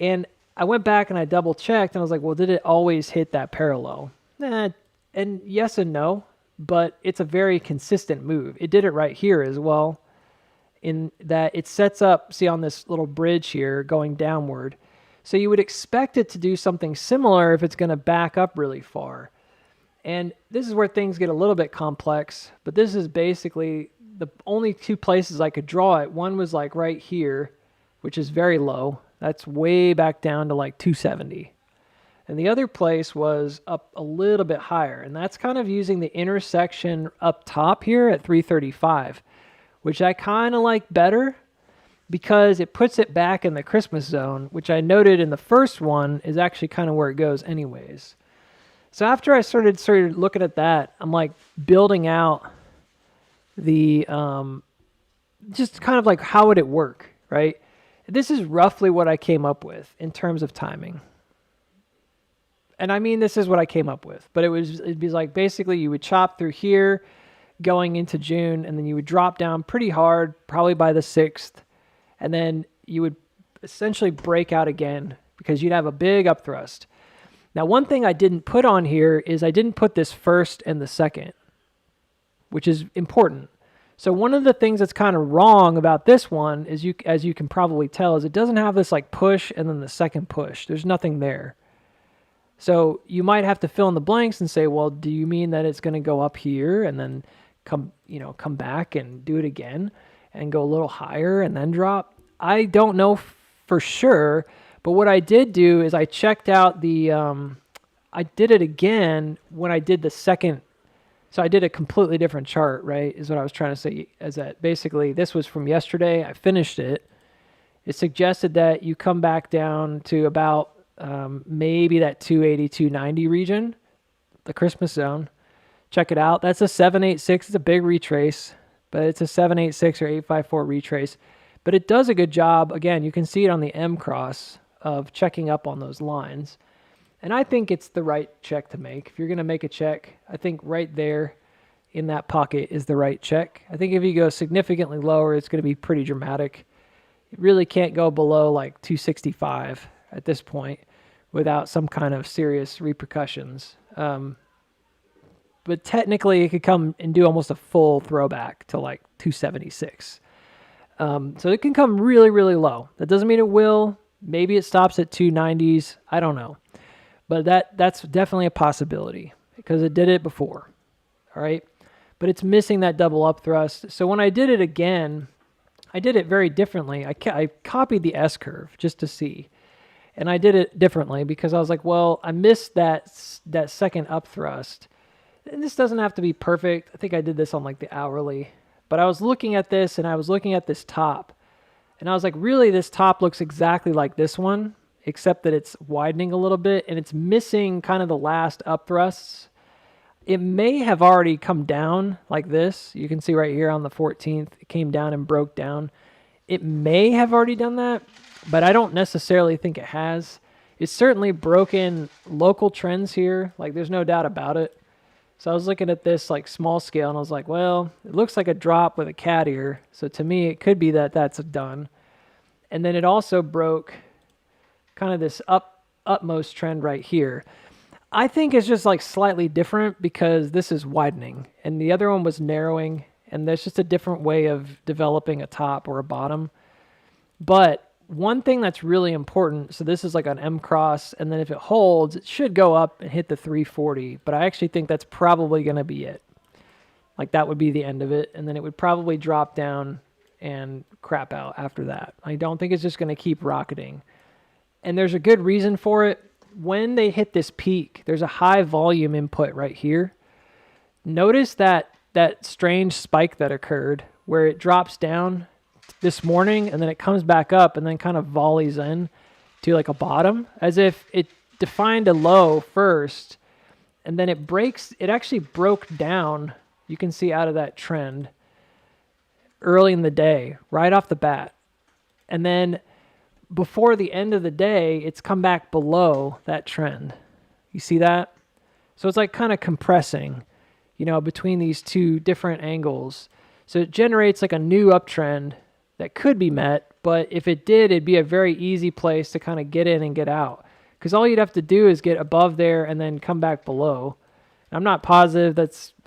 And I went back and I double checked and I was like, well, did it always hit that parallel? And yes and no, but it's a very consistent move. It did it right here as well, in that it sets up, see on this little bridge here going downward. So you would expect it to do something similar if it's going to back up really far. And this is where things get a little bit complex, but this is basically the only two places I could draw it. One was like right here, which is very low. That's way back down to like 270. And the other place was up a little bit higher. And that's kind of using the intersection up top here at 335, which I kind of like better, because it puts it back in the Christmas zone, which I noted in the first one is actually kind of where it goes anyways. So after I started looking at that, I'm like building out the, just kind of like how would it work, right? This is roughly what I came up with in terms of timing. And I mean, this is what I came up with, but it'd be like basically you would chop through here going into June, and then you would drop down pretty hard, probably by the 6th. And then you would essentially break out again because you'd have a big upthrust. Now, one thing I didn't put on here is I didn't put this first and the second, which is important. So one of the things that's kind of wrong about this one is, as you can probably tell, is it doesn't have this like push and then the second push. There's nothing there. So you might have to fill in the blanks and say, well, do you mean that it's going to go up here and then come back and do it again and go a little higher and then drop? I don't know for sure, but what I did do is I checked out I did it again when I did the second. So I did a completely different chart, right, is what I was trying to say, is that basically this was from yesterday. I finished it. It suggested that you come back down to about maybe that 280, 290 region, the Christmas zone. Check it out. That's a 786. It's a big retrace, but it's a 786 or 854 retrace. But it does a good job. Again, you can see it on the M cross of checking up on those lines. And I think it's the right check to make. If you're going to make a check, I think right there in that pocket is the right check. I think if you go significantly lower, it's going to be pretty dramatic. It really can't go below like 265 at this point without some kind of serious repercussions. But technically, it could come and do almost a full throwback to like 276. So it can come really, really low. That doesn't mean it will. Maybe it stops at 290s. I don't know. But that's definitely a possibility because it did it before. All right. But it's missing that double up thrust. So when I did it again, I did it very differently. I copied the S-curve just to see. And I did it differently because I was like, well, I missed that second up thrust. And this doesn't have to be perfect. I think I did this on like the hourly. But I was looking at this and I was looking at this top. And I was like, really, this top looks exactly like this one, except that it's widening a little bit and it's missing kind of the last up thrusts. It may have already come down like this. You can see right here on the 14th, it came down and broke down. It may have already done that, but I don't necessarily think it has. It's certainly broken local trends here. Like there's no doubt about it. So I was looking at this like small scale and I was like, well, it looks like a drop with a cat ear. So to me, it could be that that's done. And then it also broke kind of this upmost trend right here. I think it's just like slightly different because this is widening and the other one was narrowing, and there's just a different way of developing a top or a bottom. But one thing that's really important, so this is like an M cross, and then if it holds, it should go up and hit the 340, but I actually think that's probably going to be it. Like that would be the end of it, and then it would probably drop down and crap out after that. I don't think it's just going to keep rocketing. And there's a good reason for it. When they hit this peak, there's a high volume input right here. Notice that strange spike that occurred where it drops down this morning and then it comes back up and then kind of volleys in to like a bottom, as if it defined a low first and then it actually broke down. You can see out of that trend early in the day, right off the bat. And then before the end of the day, it's come back below that trend. You see that? So it's like kind of compressing, between these two different angles. So it generates like a new uptrend that could be met, but if it did, it'd be a very easy place to kind of get in and get out. Because all you'd have to do is get above there and then come back below. I'm not positive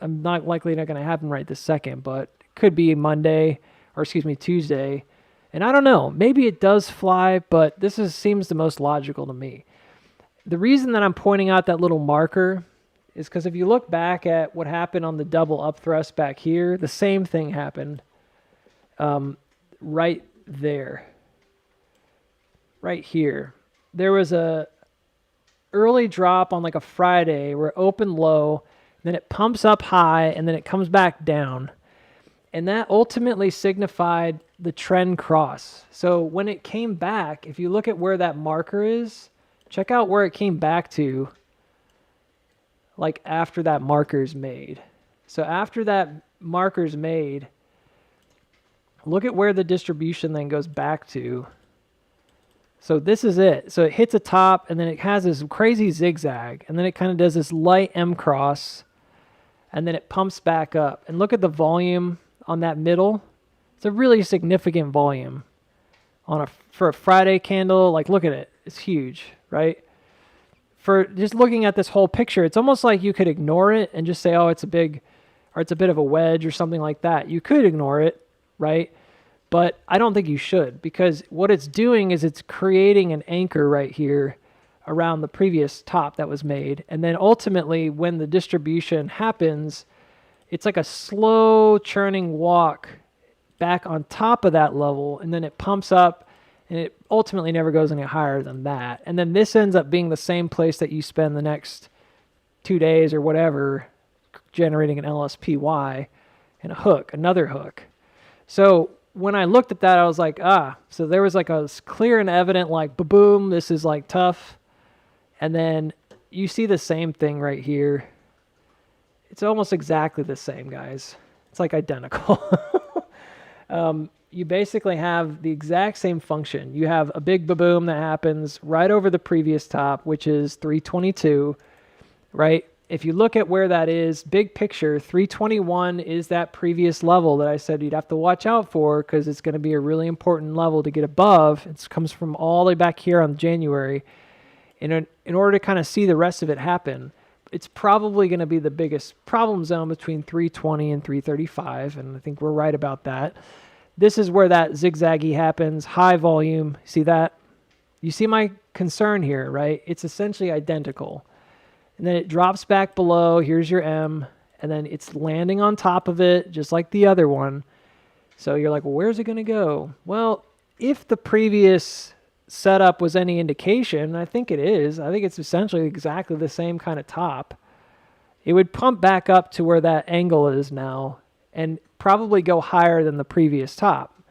I'm not likely not going to happen right this second, but it could be Tuesday. And I don't know, maybe it does fly, but seems the most logical to me. The reason that I'm pointing out that little marker is because if you look back at what happened on the double up thrust back here, the same thing happened right there. Right here. There was a early drop on like a Friday where it opened low, then it pumps up high, and then it comes back down. And that ultimately signified the trend cross. So when it came back, if you look at where that marker is, check out where it came back to, like after that marker's made. So after that marker's made, look at where the distribution then goes back to. So this is it. So it hits a top, and then it has this crazy zigzag, and then it kind of does this light M cross, and then it pumps back up. And look at the volume on that middle. It's a really significant volume for a Friday candle. Like, look at it. It's huge, right? For just looking at this whole picture, it's almost like you could ignore it and just say, oh, it's a bit of a wedge or something like that. You could ignore it, right? But I don't think you should, because what it's doing is it's creating an anchor right here around the previous top that was made. And then ultimately, when the distribution happens, it's like a slow churning walk back on top of that level, and then it pumps up, and it ultimately never goes any higher than that. And then this ends up being the same place that you spend the next 2 days or whatever generating an LSPY and another hook. So when I looked at that, I was like, so there was like a clear and evident like, boom, this is like tough. And then you see the same thing right here. It's almost exactly the same, guys. It's like identical. You basically have the exact same function. You have a big boom that happens right over the previous top, which is 322, right? If you look at where that is, big picture, 321 is that previous level that I said you'd have to watch out for, because it's going to be a really important level to get above. It comes from all the way back here on January. In order to kind of see the rest of it happen, it's probably going to be the biggest problem zone between 320 and 335, and I think we're right about that. This is where that zigzaggy happens, high volume. See that? You see my concern here, right? It's essentially identical. And then it drops back below. Here's your M, and then it's landing on top of it, just like the other one. So you're like, well, where's it going to go? Well, if the previous setup was any indication, I think it is. I think it's essentially exactly the same kind of top. It would pump back up to where that angle is now and probably go higher than the previous top,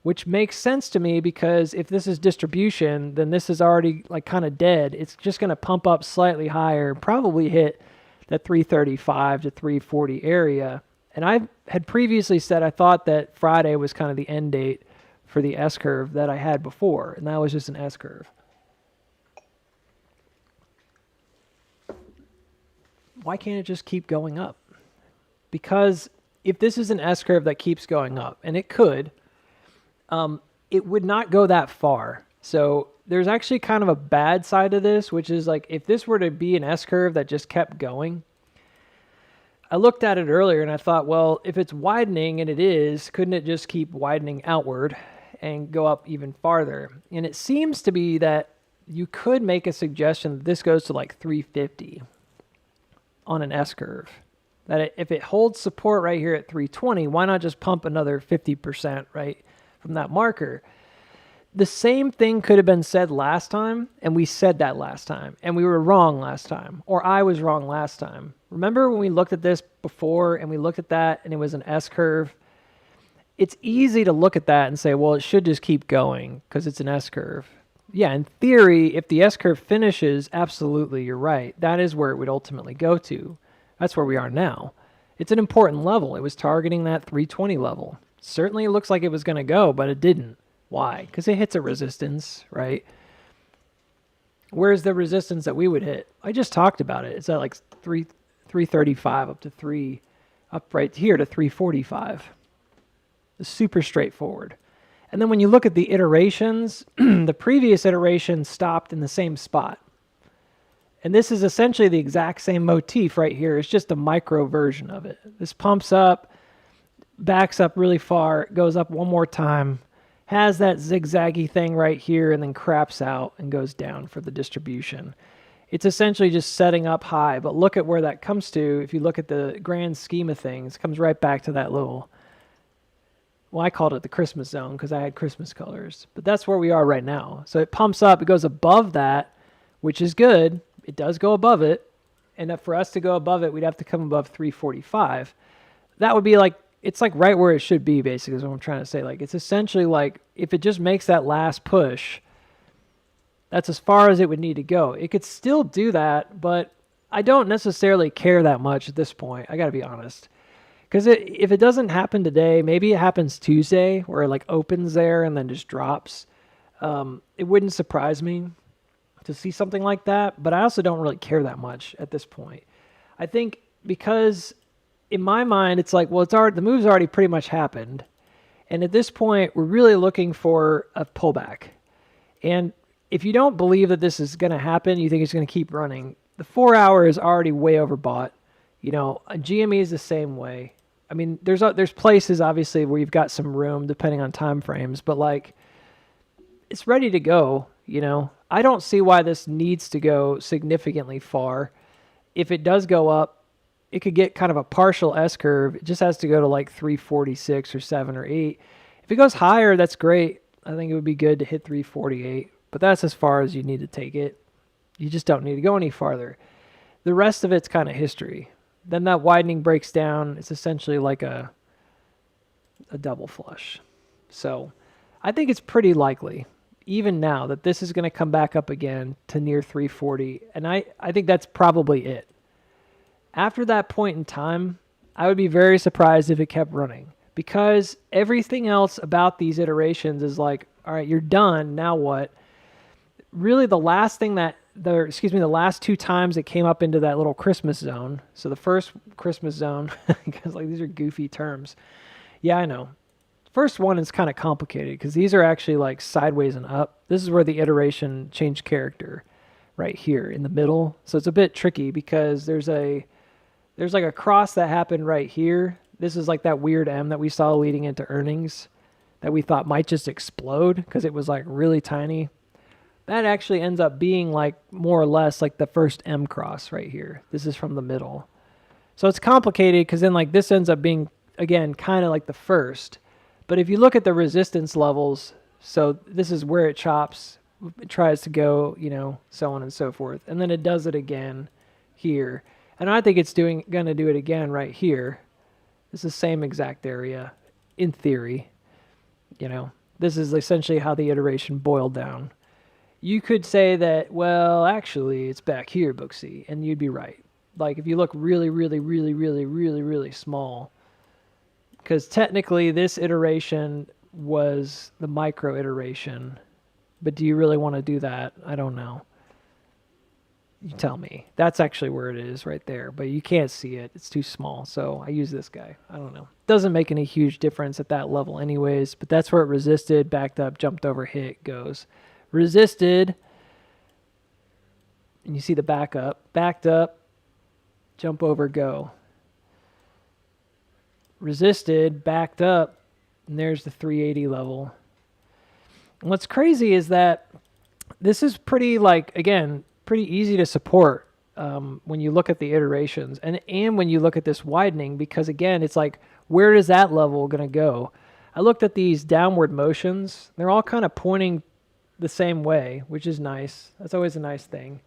which makes sense to me because if this is distribution, then this is already like kind of dead. It's just going to pump up slightly higher, probably hit that 335 to 340 area. And I had previously said I thought that Friday was kind of the end date for the S-curve that I had before, and that was just an S-curve. Why can't it just keep going up? Because if this is an S-curve that keeps going up, and it could, it would not go that far. So there's actually kind of a bad side to this, which is like if this were to be an S-curve that just kept going, I looked at it earlier and I thought, well, if it's widening, and it is, couldn't it just keep widening outward and go up even farther? And it seems to be that you could make a suggestion that this goes to like 350 on an S-curve. That if it holds support right here at 320, why not just pump another 50% right from that marker? The same thing could have been said last time, and we said that last time, and we were wrong last time, or I was wrong last time. Remember when we looked at this before and we looked at that and it was an S-curve? It's easy to look at that and say, well, it should just keep going because it's an S-curve. Yeah, in theory, if the S-curve finishes, absolutely, you're right. That is where it would ultimately go to. That's where we are now. It's an important level. It was targeting that 320 level. Certainly it looks like it was going to go, but it didn't. Why? Because it hits a resistance, right? Where's the resistance that we would hit? I just talked about it. It's at like 335 up right here to 345. It's super straightforward. And then when you look at the iterations, the previous iteration stopped in the same spot. And this is essentially the exact same motif right here. It's just a micro version of it. This pumps up, backs up really far, goes up one more time, has that zigzaggy thing right here, and then craps out and goes down for the distribution. It's essentially just setting up high, but look at where that comes to. If you look at the grand scheme of things, it comes right back to that little, well, I called it the Christmas zone because I had Christmas colors, but that's where we are right now. So it pumps up, it goes above that, which is good. It does go above it, and for us to go above it, we'd have to come above 345. That would be like, it's like right where it should be, basically, is what I'm trying to say. Like, it's essentially like, if it just makes that last push, that's as far as it would need to go. It could still do that, but I don't necessarily care that much at this point. I got to be honest. Because if it doesn't happen today, maybe it happens Tuesday, where it like opens there and then just drops. It wouldn't surprise me to see something like that, but I also don't really care that much at this point. I think because in my mind, it's like, well, the move's already pretty much happened. And at this point, we're really looking for a pullback. And if you don't believe that this is going to happen, you think it's going to keep running, the 4 hour is already way overbought. You know, a GME is the same way. I mean, there's places, obviously, where you've got some room, depending on time frames, but like, it's ready to go, you know. I don't see why this needs to go significantly far. If it does go up, it could get kind of a partial S-curve. It just has to go to like 346 or 7 or 8. If it goes higher, that's great. I think it would be good to hit 348, but that's as far as you need to take it. You just don't need to go any farther. The rest of it's kind of history. Then that widening breaks down. It's essentially like a double flush. So I think it's pretty likely, even now, that this is going to come back up again to near 340. And I think that's probably it. After that point in time, I would be very surprised if it kept running, because everything else about these iterations is like, all right, you're done. Now what? Really, the last two times it came up into that little Christmas zone. So the first Christmas zone, because like these are goofy terms. Yeah, I know. First one is kind of complicated because these are actually like sideways and up. This is where the iteration changed character, right here in the middle. So it's a bit tricky because there's like a cross that happened right here. This is like that weird M that we saw leading into earnings that we thought might just explode because it was like really tiny. That actually ends up being like more or less like the first M cross right here. This is from the middle. So it's complicated because then like this ends up being, again, kind of like the first. But if you look at the resistance levels, so this is where it chops, it tries to go, so on and so forth. And then it does it again here. And I think it's going to do it again right here. It's the same exact area in theory. This is essentially how the iteration boiled down. You could say that, well, actually, it's back here, Booksy, and you'd be right. Like, if you look really, really, really, really, really, really small, because technically this iteration was the micro iteration, but do you really want to do that? I don't know. You tell me. That's actually where it is right there, but you can't see it. It's too small, so I use this guy. I don't know. Doesn't make any huge difference at that level anyways, but that's where it resisted, backed up, jumped over, hit, goes. Resisted, and you see the backup, backed up, jump over, go. Resisted, backed up, and there's the 380 level. And what's crazy is that this is pretty, pretty easy to support when you look at the iterations and when you look at this widening, because again, it's like, where is that level going to go? I looked at these downward motions. They're all kind of pointing the same way, which is nice. That's always a nice thing.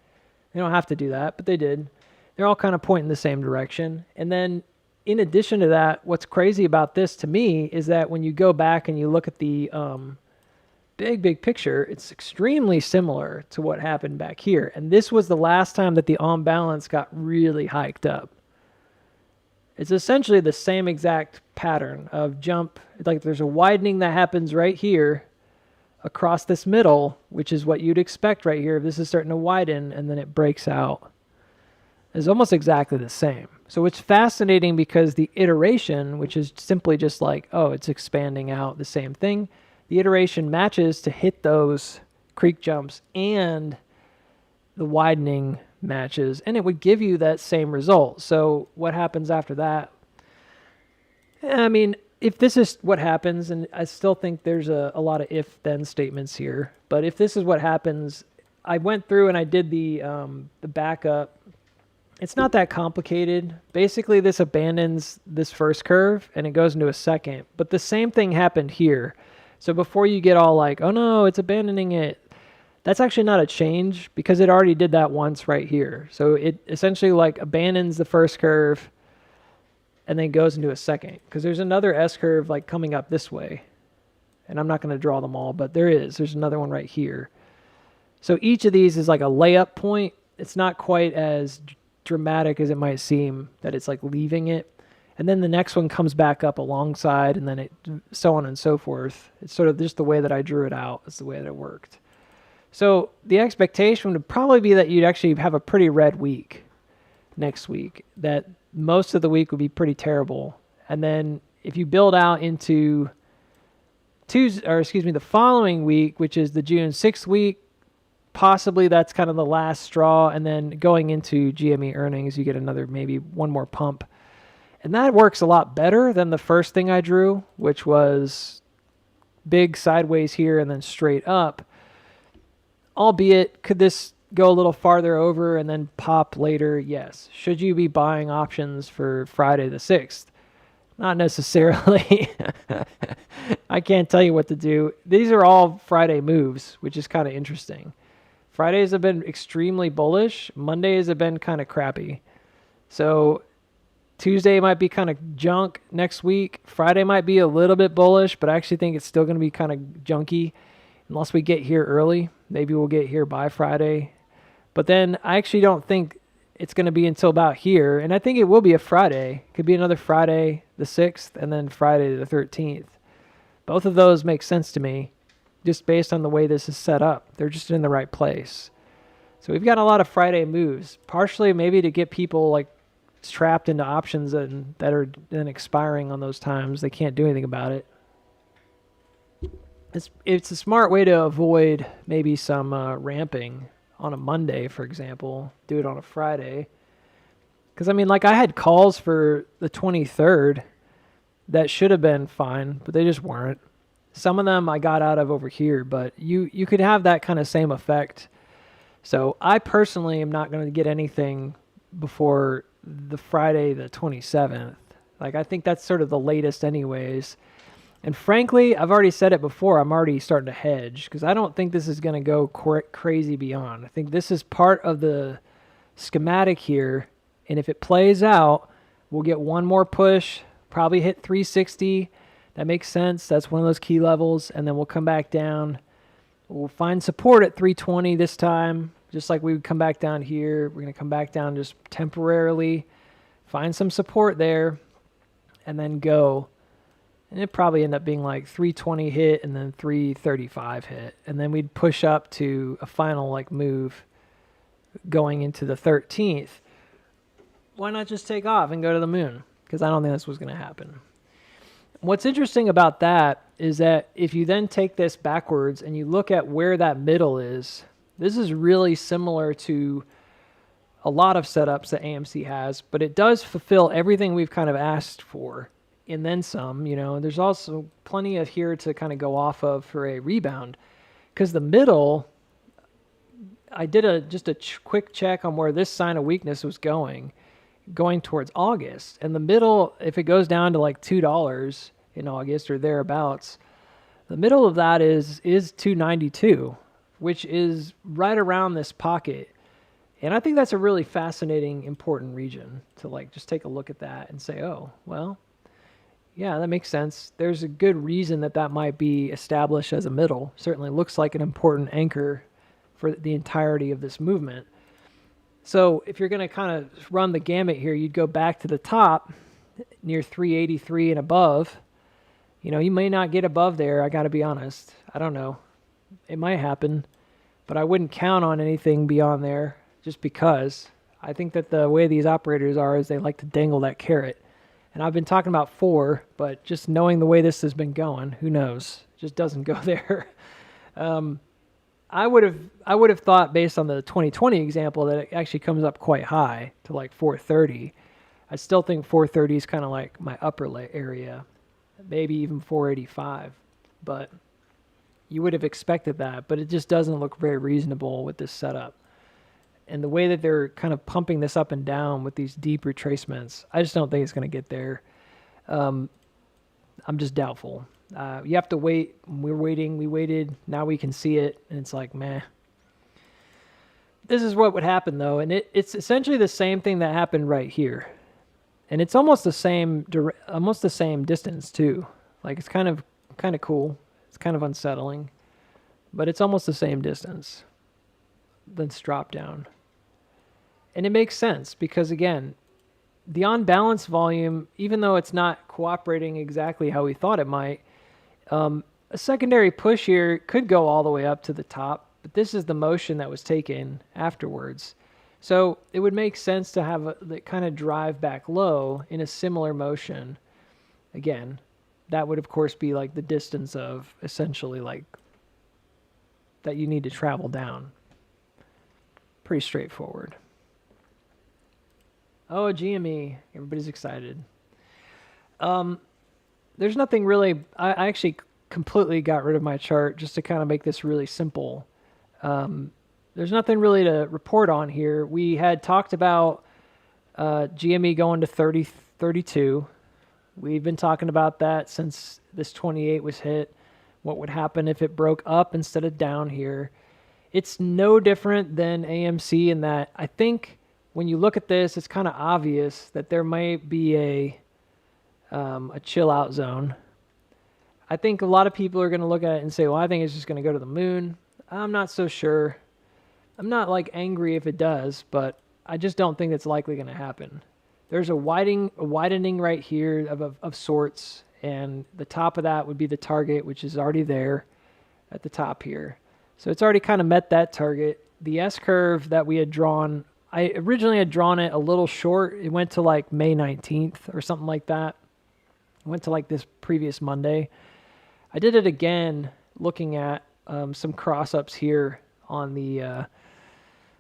They don't have to do that, but they did. They're all kind of pointing the same direction. And then in addition to that, what's crazy about this to me is that when you go back and you look at the big picture, it's extremely similar to what happened back here. And this was the last time that the on balance got really hiked up. It's essentially the same exact pattern of jump. Like there's a widening that happens right here across this middle, which is what you'd expect right here. If this is starting to widen and then it breaks out, it's almost exactly the same. So it's fascinating because the iteration, which is simply just like, oh, it's expanding out the same thing, the iteration matches to hit those creek jumps and the widening matches, and it would give you that same result. So what happens after that? I mean, if this is what happens, and I still think there's a lot of if-then statements here, but if this is what happens, I went through and I did the backup. It's not that complicated. Basically, this abandons this first curve and it goes into a second, but the same thing happened here. So before you get all like, oh no, it's abandoning it, that's actually not a change because it already did that once right here. So it essentially like abandons the first curve and then goes into a second, because there's another S curve like coming up this way. And I'm not going to draw them all, but there's another one right here. So each of these is like a layup point. It's not quite as dramatic as it might seem that it's like leaving it. And then the next one comes back up alongside, and then it so on and so forth. It's sort of just the way that I drew it out. It's the way that it worked. So the expectation would probably be that you'd actually have a pretty red week next week, that most of the week would be pretty terrible. And then if you build out into the following week, which is the June 6th week, possibly that's kind of the last straw. And then going into GME earnings, you get another, maybe one more pump. And that works a lot better than the first thing I drew, which was big sideways here and then straight up. Albeit, could this go a little farther over and then pop later? Yes. Should you be buying options for Friday the 6th? Not necessarily. I can't tell you what to do. These are all Friday moves, which is kind of interesting. Fridays have been extremely bullish. Mondays have been kind of crappy. So Tuesday might be kind of junk next week. Friday might be a little bit bullish, but I actually think it's still going to be kind of junky unless we get here early. Maybe we'll get here by Friday. But then I actually don't think it's going to be until about here. And I think it will be a Friday. It could be another Friday the 6th and then Friday the 13th. Both of those make sense to me just based on the way this is set up. They're just in the right place. So we've got a lot of Friday moves, partially maybe to get people like trapped into options that are then expiring on those times. They can't do anything about it. It's a smart way to avoid maybe some ramping on a Monday, for example. Do it on a Friday. Because, I mean, like I had calls for the 23rd that should have been fine, but they just weren't. Some of them I got out of over here, but you could have that kind of same effect. So I personally am not going to get anything before the Friday the 27th. Like I think that's sort of the latest anyways. And frankly, I've already said it before, I'm already starting to hedge because I don't think this is going to go crazy beyond. I think this is part of the schematic here. And if it plays out, we'll get one more push, probably hit 360. That makes sense. That's one of those key levels. And then we'll come back down. We'll find support at 320 this time, just like we would come back down here. We're going to come back down just temporarily, find some support there, and then go. And it'd probably end up being like 320 hit and then 335 hit. And then we'd push up to a final like move going into the 13th. Why not just take off and go to the moon? Because I don't think this was going to happen. What's interesting about that is that if you then take this backwards and you look at where that middle is, this is really similar to a lot of setups that AMC has, but it does fulfill everything we've kind of asked for. And then some, there's also plenty of here to kind of go off of for a rebound. Because the middle, I did just a quick check on where this sign of weakness was going towards August. And the middle, if it goes down to like $2 in August or thereabouts, the middle of that is 292, which is right around this pocket. And I think that's a really fascinating, important region to like just take a look at that and say, oh, well, yeah, that makes sense. There's a good reason that might be established as a middle. Certainly looks like an important anchor for the entirety of this movement. So if you're going to kind of run the gamut here, you'd go back to the top near 383 and above. You may not get above there. I got to be honest. I don't know. It might happen, but I wouldn't count on anything beyond there just because I think that the way these operators are is they like to dangle that carrot. And I've been talking about 4, but just knowing the way this has been going, who knows? It just doesn't go there. I would have thought based on the 2020 example that it actually comes up quite high to like 430. I still think 430 is kind of like my upper area, maybe even 485. But you would have expected that, but it just doesn't look very reasonable with this setup. And the way that they're kind of pumping this up and down with these deep retracements, I just don't think it's going to get there. I'm just doubtful. You have to wait. We're waiting. We waited. Now we can see it. And it's like, meh. This is what would happen, though. And it's essentially the same thing that happened right here. And it's almost the same distance, too. Like, it's kind of cool. It's kind of unsettling. But it's almost the same distance. Let's drop down. And it makes sense because, again, the on-balance volume, even though it's not cooperating exactly how we thought it might, a secondary push here could go all the way up to the top, but this is the motion that was taken afterwards. So it would make sense to have the kind of drive back low in a similar motion. Again, that would, of course, be like the distance of essentially like that you need to travel down. Pretty straightforward. Oh, GME. Everybody's excited. There's nothing really... I actually completely got rid of my chart just to kind of make this really simple. There's nothing really to report on here. We had talked about GME going to 32. We've been talking about that since this 28 was hit. What would happen if it broke up instead of down here? It's no different than AMC in that I think when you look at this, it's kind of obvious that there might be a chill out zone. I think a lot of people are going to look at it and say, well, I think it's just going to go to the moon. I'm not so sure. I'm not like angry if it does, but I just don't think it's likely going to happen. There's a widening right here of sorts, and the top of that would be the target, which is already there at the top here. So it's already kind of met that target. The S-curve that we had drawn, I originally had drawn it a little short. It went to like May 19th or something like that. It went to like this previous Monday. I did it again looking at some cross-ups here on the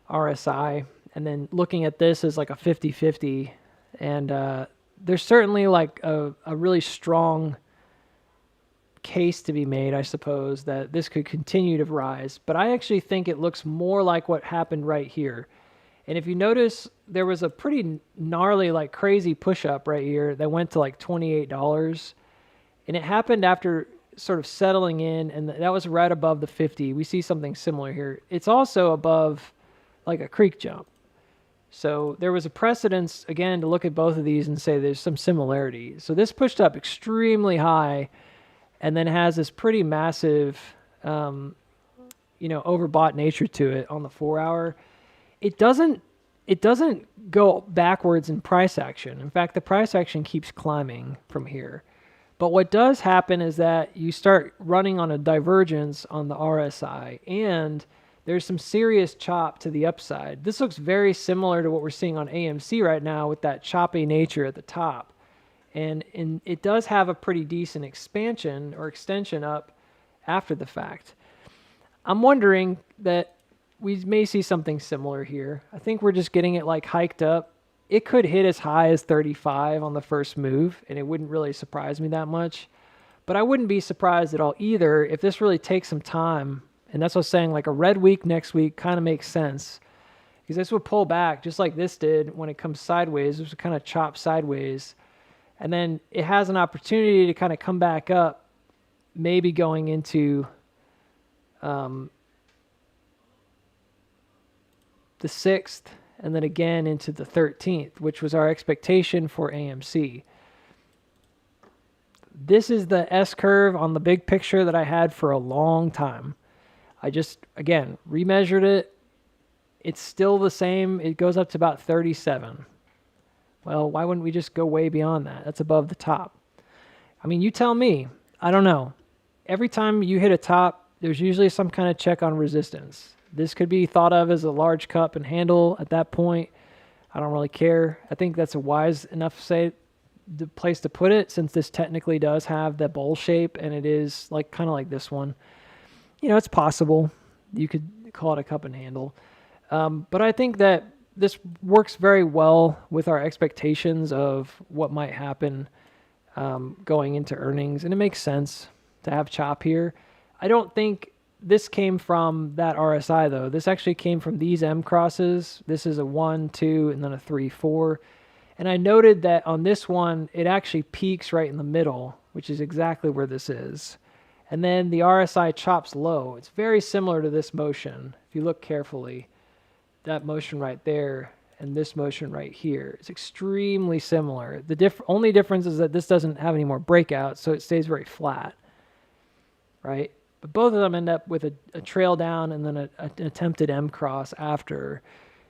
RSI, and then looking at this as like a 50-50. And there's certainly like a really strong case to be made, I suppose, that this could continue to rise. But I actually think it looks more like what happened right here. And if you notice, there was a pretty gnarly, like crazy push up right here that went to like $28. And it happened after sort of settling in, and that was right above the 50. We see something similar here. It's also above like a creek jump. So there was a precedence, again, to look at both of these and say there's some similarity. So this pushed up extremely high and then has this pretty massive, overbought nature to it on the 4 hour. It doesn't go backwards in price action. In fact, the price action keeps climbing from here. But what does happen is that you start running on a divergence on the RSI, and there's some serious chop to the upside. This looks very similar to what we're seeing on AMC right now with that choppy nature at the top. And it does have a pretty decent expansion or extension up after the fact. I'm wondering that we may see something similar here. I think we're just getting it like hiked up. It could hit as high as 35 on the first move, and it wouldn't really surprise me that much. But I wouldn't be surprised at all either if this really takes some time. And that's what I was saying, like a red week next week kind of makes sense. Because this would pull back just like this did when it comes sideways. This would kind of chop sideways. And then it has an opportunity to kind of come back up, maybe going into the 6th, and then again into the 13th, which was our expectation for AMC. This is the S-curve on the big picture that I had for a long time. I just, again, remeasured it. It's still the same. It goes up to about 37. Well, why wouldn't we just go way beyond that? That's above the top. I mean, you tell me. I don't know. Every time you hit a top, there's usually some kind of check on resistance. This could be thought of as a large cup and handle at that point. I don't really care. I think that's a wise enough say the place to put it, since this technically does have that bowl shape and it is like kind of like this one. It's possible. You could call it a cup and handle. But I think that this works very well with our expectations of what might happen going into earnings. And it makes sense to have chop here. I don't think this came from that RSI, though. This actually came from these M crosses. This is a 1, 2, and then a 3, 4. And I noted that on this one, it actually peaks right in the middle, which is exactly where this is. And then the RSI chops low. It's very similar to this motion. If you look carefully, that motion right there and this motion right here, it's extremely similar. The only difference is that this doesn't have any more breakouts, so it stays very flat, right? But both of them end up with a trail down and then an attempted M cross after.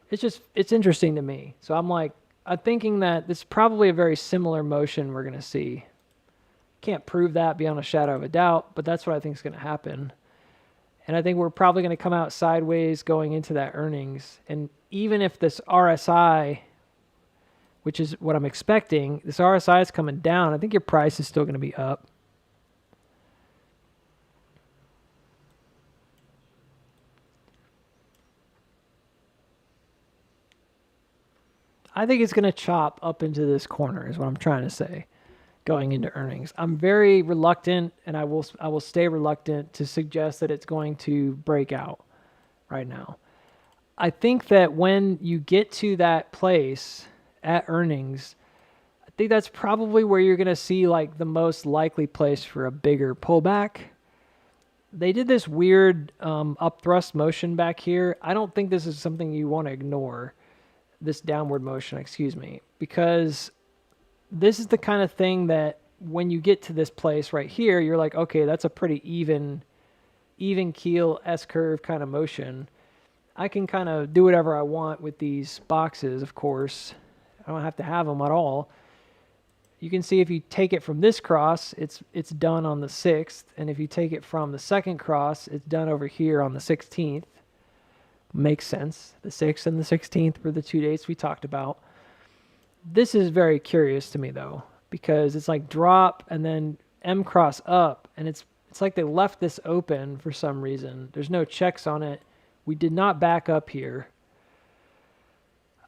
It's interesting to me. So I'm thinking that this is probably a very similar motion we're going to see. Can't prove that beyond a shadow of a doubt, but that's what I think is going to happen. And I think we're probably going to come out sideways going into that earnings. And even if this RSI, which is what I'm expecting, this RSI is coming down, I think your price is still going to be up. I think it's going to chop up into this corner is what I'm trying to say going into earnings. I'm very reluctant, and I will stay reluctant to suggest that it's going to break out right now. I think that when you get to that place at earnings, I think that's probably where you're going to see like the most likely place for a bigger pullback. They did this weird up thrust motion back here. I don't think this is something you want to ignore, this downward motion, because this is the kind of thing that when you get to this place right here, you're like, okay, that's a pretty even keel S-curve kind of motion. I can kind of do whatever I want with these boxes, of course. I don't have to have them at all. You can see if you take it from this cross, it's done on the 6th. And if you take it from the second cross, it's done over here on the 16th. Makes sense. The 6th and the 16th were the 2 dates we talked about. This is very curious to me, though, because it's like drop and then M cross up, and it's like they left this open for some reason. There's no checks on it. We did not back up here.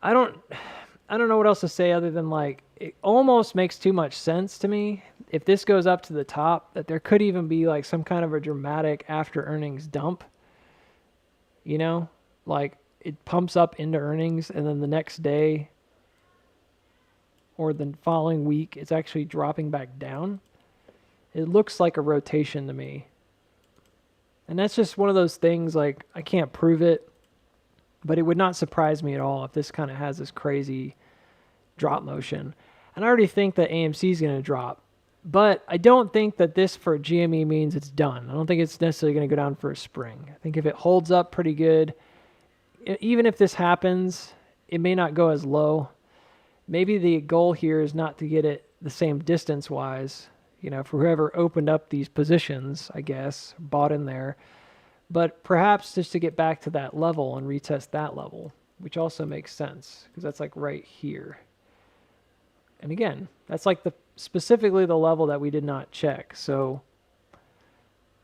I don't know what else to say other than like it almost makes too much sense to me if this goes up to the top that there could even be like some kind of a dramatic after earnings dump. Like it pumps up into earnings and then the next day or the following week, it's actually dropping back down. It looks like a rotation to me. And that's just one of those things, like, I can't prove it, but it would not surprise me at all if this kind of has this crazy drop motion. And I already think that AMC is going to drop. But I don't think that this for GME means it's done. I don't think it's necessarily going to go down for a spring. I think if it holds up pretty good, even if this happens, it may not go as low. Maybe the goal here is not to get it the same distance-wise, for whoever opened up these positions, I guess, bought in there. But perhaps just to get back to that level and retest that level, which also makes sense because that's like right here. And again, that's like specifically the level that we did not check. So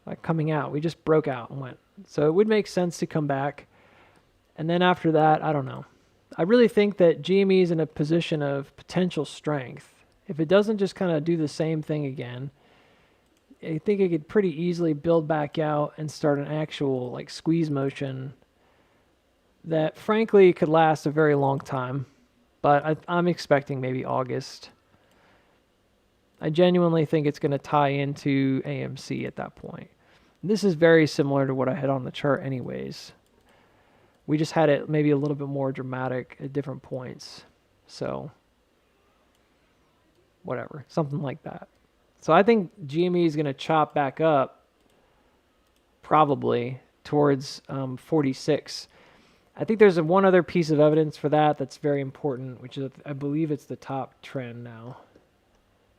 like coming out, we just broke out and went. So it would make sense to come back. And then after that, I don't know. I really think that GME is in a position of potential strength. If it doesn't just kind of do the same thing again, I think it could pretty easily build back out and start an actual like squeeze motion that frankly could last a very long time. But I'm expecting maybe August. I genuinely think it's going to tie into AMC at that point. This is very similar to what I had on the chart anyways. We just had it maybe a little bit more dramatic at different points. So, whatever, something like that. So I think GME is going to chop back up probably towards 46. I think there's one other piece of evidence for that that's very important, which is I believe it's the top trend now.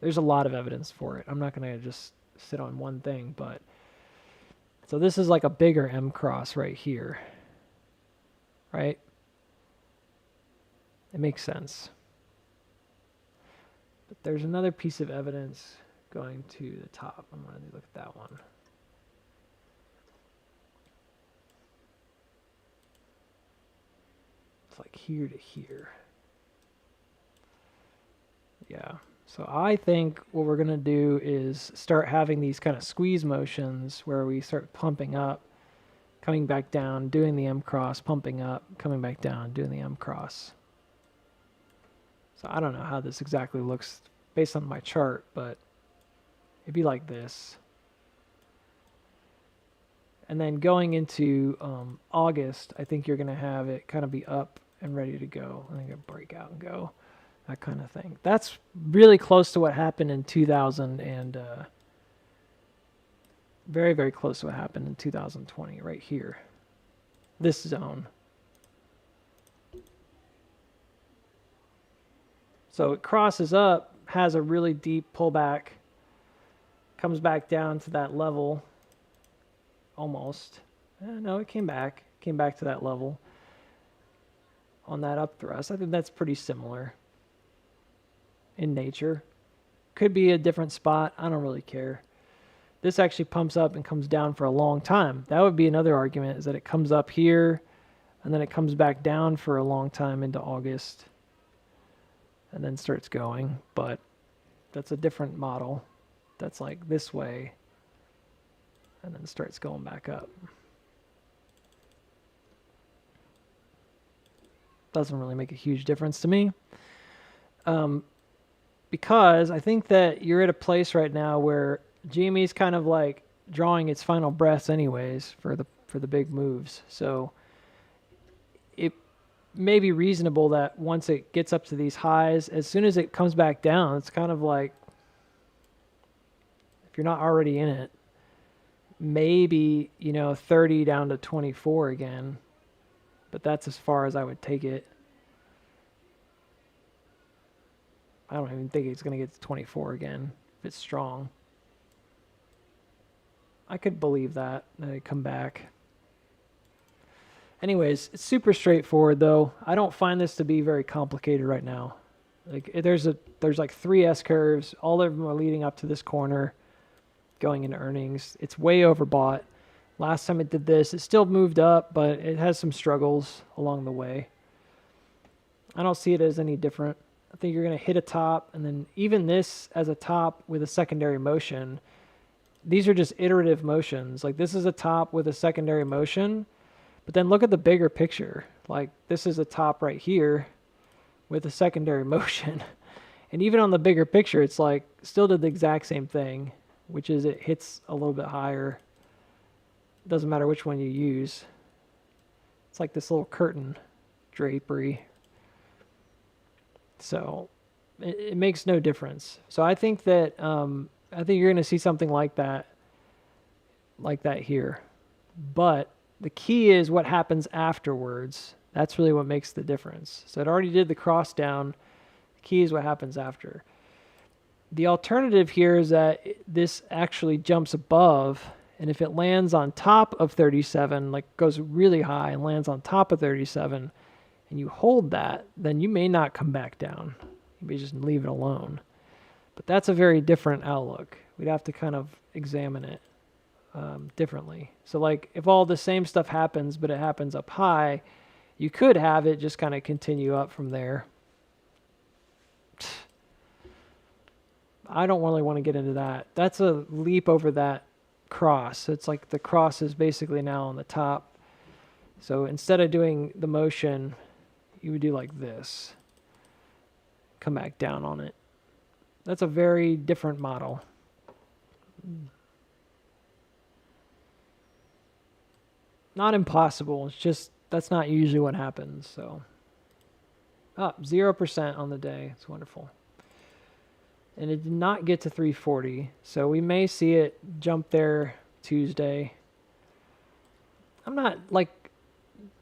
There's a lot of evidence for it. I'm not going to just sit on one thing, but so this is like a bigger M cross right here, right? It makes sense. But there's another piece of evidence going to the top. I'm going to look at that one. It's like here to here. Yeah. So I think what we're going to do is start having these kind of squeeze motions where we start pumping up, coming back down, doing the M cross, pumping up, coming back down, doing the M cross. So I don't know how this exactly looks based on my chart, but it'd be like this. And then going into August, I think you're going to have it kind of be up and ready to go. I think it'll break out and go. That kind of thing. That's really close to what happened in 2000 and very, very close to what happened in 2020 right here. This zone. So it crosses up, has a really deep pullback, comes back down to that level almost. No, it came back to that level on that up thrust. I think that's pretty similar in nature. Could be a different spot. I don't really care. This actually pumps up and comes down for a long time. That would be another argument, is that it comes up here and then it comes back down for a long time into August and then starts going. But that's a different model. That's like this way and then starts going back up. Doesn't really make a huge difference to me. Because I think that you're at a place right now where GME is kind of like drawing its final breaths anyways for the big moves. So it may be reasonable that once it gets up to these highs, as soon as it comes back down, it's kind of like, if you're not already in it, maybe, 30 down to 24 again. But that's as far as I would take it. I don't even think it's going to get to 24 again if it's strong. I could believe that it'd come back. Anyways, it's super straightforward though. I don't find this to be very complicated right now. Like there's like 3 S curves. All of them are leading up to this corner going into earnings. It's way overbought. Last time it did this, it still moved up, but it has some struggles along the way. I don't see it as any different. I think you're going to hit a top, and then even this as a top with a secondary motion, these are just iterative motions. Like this is a top with a secondary motion, but then look at the bigger picture. Like this is a top right here with a secondary motion. And even on the bigger picture, it's like still did the exact same thing. which is it hits a little bit higher. Doesn't matter which one you use. It's like this little curtain drapery. So it makes no difference. So I think that I think you're going to see something like that here. But the key is what happens afterwards. That's really what makes the difference. So it already did the cross down. The key is what happens after. The alternative here is that this actually jumps above, and if it lands on top of 37, like goes really high and lands on top of 37, and you hold that, then you may not come back down. You may just leave it alone. But that's a very different outlook. We'd have to kind of examine it differently. So like if all the same stuff happens, but it happens up high, you could have it just kind of continue up from there. I don't really want to get into that. That's a leap over that cross. So it's like the cross is basically now on the top. So instead of doing the motion, you would do like this. Come back down on it. That's a very different model. Not impossible. It's just that's not usually what happens. So, 0% on the day. It's wonderful. And it did not get to 340. So we may see it jump there Tuesday. I'm not like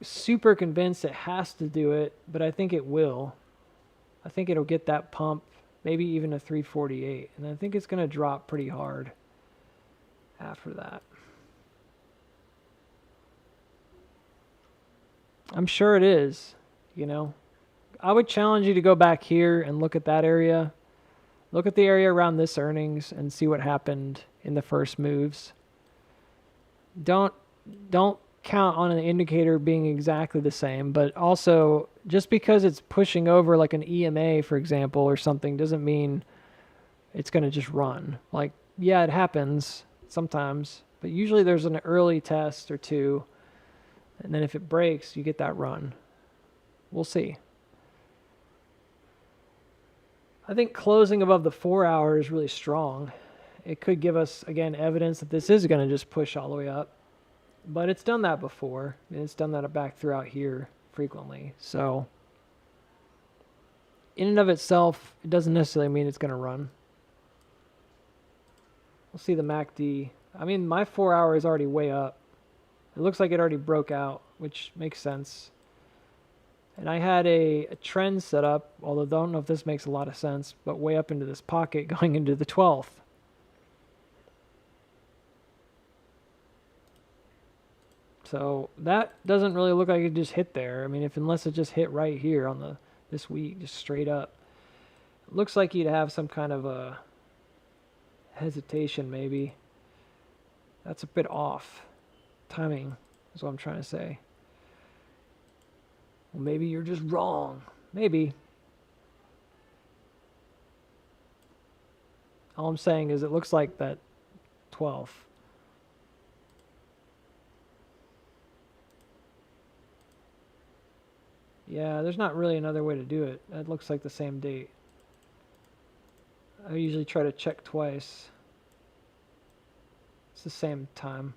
super convinced it has to do it, but I think it will. I think it'll get that pump, maybe even a 348. And I think it's going to drop pretty hard after that. I'm sure it is, you know. I would challenge you to go back here and look at that area. Look at the area around this earnings and see what happened in the first moves. Don't count on an indicator being exactly the same, but also just because it's pushing over like an EMA, for example, or something doesn't mean it's going to just run. Like, yeah, it happens sometimes, but usually there's an early test or two. And then if it breaks, you get that run. We'll see. I think closing above the 4 hour is really strong. It could give us, again, evidence that this is going to just push all the way up. But it's done that before. And it's done that back throughout here frequently. So in and of itself, it doesn't necessarily mean it's going to run. We'll see the MACD. I mean, my 4 hour is already way up. It looks like it already broke out, which makes sense. And I had a trend set up, although I don't know if this makes a lot of sense, but way up into this pocket going into the 12th. So that doesn't really look like it just hit there. I mean, unless it just hit right here on this week, just straight up. It looks like you'd have some kind of a hesitation maybe. That's a bit off. Timing is what I'm trying to say. Well, maybe you're just wrong. Maybe. All I'm saying is it looks like that 12th. Yeah, there's not really another way to do it. That looks like the same date. I usually try to check twice. It's the same time.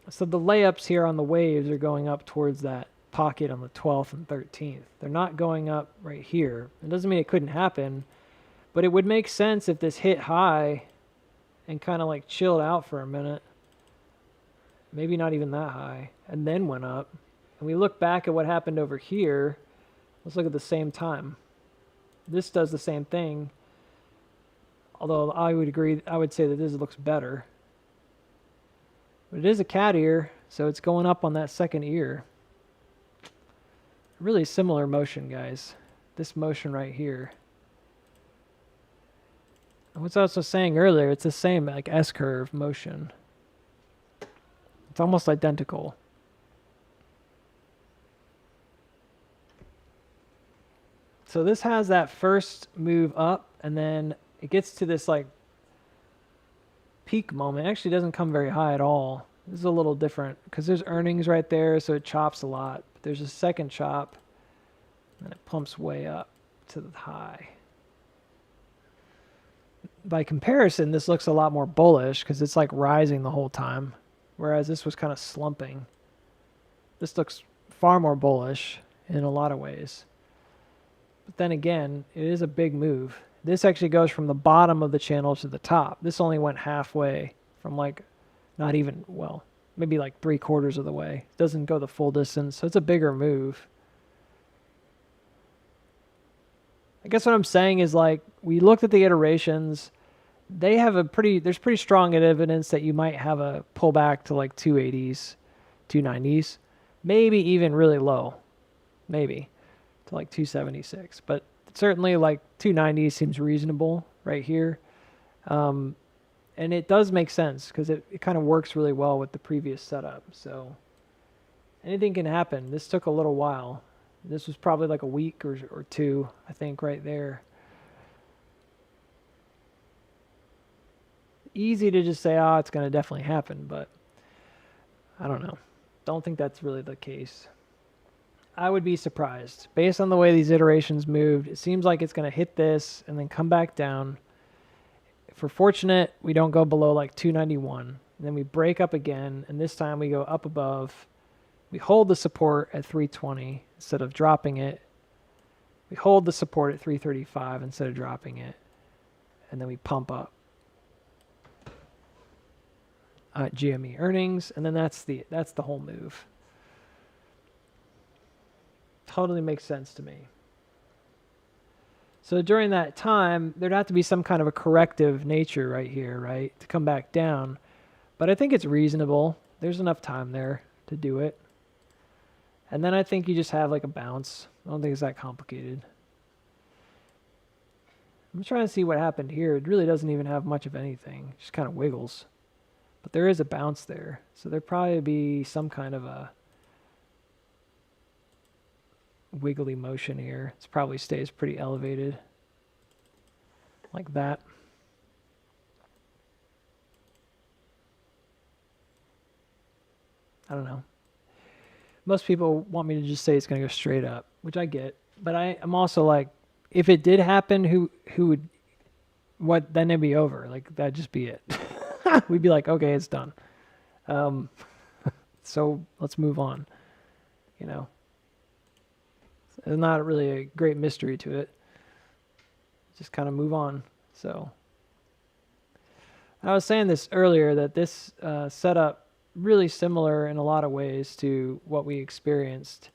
So the layups here on the waves are going up towards that pocket on the 12th and 13th. They're not going up right here. It doesn't mean it couldn't happen, but it would make sense if this hit high and kind of like chilled out for a minute. Maybe not even that high, and then went up. And we look back at what happened over here. Let's look at the same time. This does the same thing, although I would say that this looks better. But it is a cat ear, so it's going up on that second ear. Really similar motion, guys. This motion right here. And what's I was saying earlier, it's the same like S-curve motion. It's almost identical. So this has that first move up, and then it gets to this like peak moment. It actually doesn't come very high at all. This is a little different because there's earnings right there, so it chops a lot. But there's a second chop, and it pumps way up to the high. by comparison, this looks a lot more bullish because it's like rising the whole time, whereas this was kind of slumping. This looks far more bullish in a lot of ways. But then again, it is a big move. This actually goes from the bottom of the channel to the top. This only went halfway from like, not even, well, maybe like 3/4 of the way. It doesn't go the full distance, so it's a bigger move. I guess what I'm saying is like, we looked at the iterations. They have there's pretty strong evidence that you might have a pullback to like 280s, 290s, maybe even really low, maybe to like 276. But certainly like 290 seems reasonable right here. And it does make sense because it kind of works really well with the previous setup. So anything can happen. This took a little while. This was probably like a week or two, I think, right there. Easy to just say, oh, it's going to definitely happen, but I don't know. Don't think that's really the case. I would be surprised. Based on the way these iterations moved, it seems like it's going to hit this and then come back down. If we're fortunate, we don't go below like 291. And then we break up again, and this time we go up above. We hold the support at 320 instead of dropping it. We hold the support at 335 instead of dropping it. And then we pump up. GME earnings, and then that's the whole move. Totally makes sense to me. So during that time, there'd have to be some kind of a corrective nature right here, right, to come back down. But I think it's reasonable. There's enough time there to do it. And then I think you just have like a bounce. I don't think it's that complicated. I'm trying to see what happened here. It really doesn't even have much of anything. It just kind of wiggles. But there is a bounce there. So there'd probably be some kind of a wiggly motion here. It probably stays pretty elevated. Like that. I don't know. Most people want me to just say it's going to go straight up, which I get. But I'm also like, if it did happen, who would, what, then it'd be over. Like, that'd just be it. We'd be like, okay, it's done. So let's move on. You know, there's not really a great mystery to it. Just kind of move on. So I was saying this earlier that this setup really similar in a lot of ways to what we experienced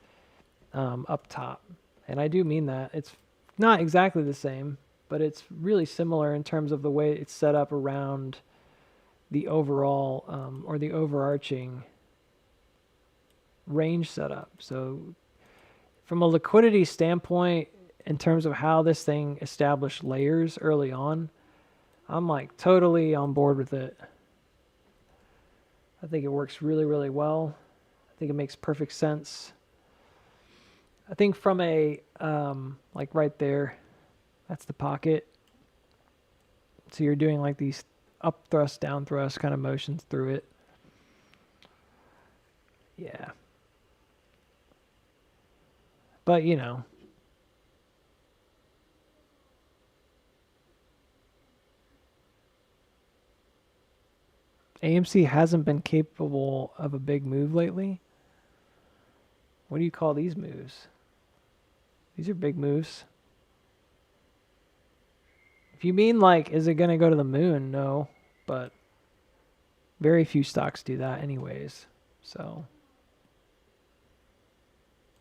up top. And I do mean that. It's not exactly the same, but it's really similar in terms of the way it's set up around the overall or the overarching range setup. So from a liquidity standpoint, in terms of how this thing established layers early on, I'm like totally on board with it. I think it works really, really well. I think it makes perfect sense. I think from a, like right there, that's the pocket. So you're doing like these up thrust, down thrust kind of motions through it. Yeah. But, you know, AMC hasn't been capable of a big move lately. What do you call these moves? These are big moves. If you mean like, is it going to go to the moon? No, but very few stocks do that anyways. So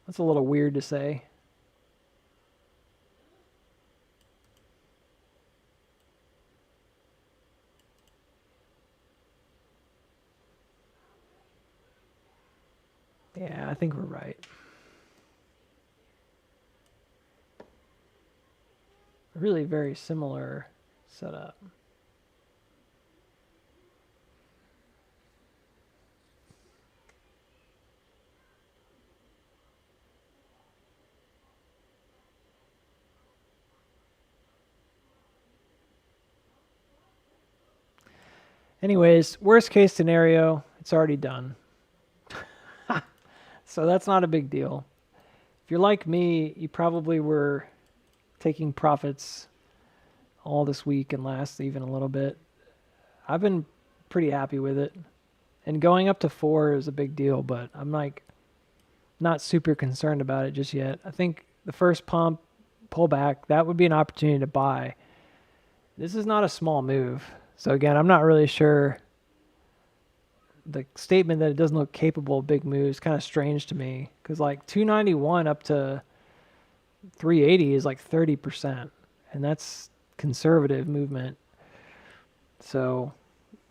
that's a little weird to say. Yeah, I think we're right. Really very similar setup. Anyways, worst case scenario, it's already done. So that's not a big deal. If you're like me, you probably were taking profits all this week and last even a little bit. I've been pretty happy with it. And going up to 4 is a big deal, but I'm like not super concerned about it just yet. I think the first pump, pullback, that would be an opportunity to buy. This is not a small move. So again, I'm not really sure. The statement that it doesn't look capable of big moves kind of strange to me, because like 291 up to 380 is like 30%, and that's conservative movement. So,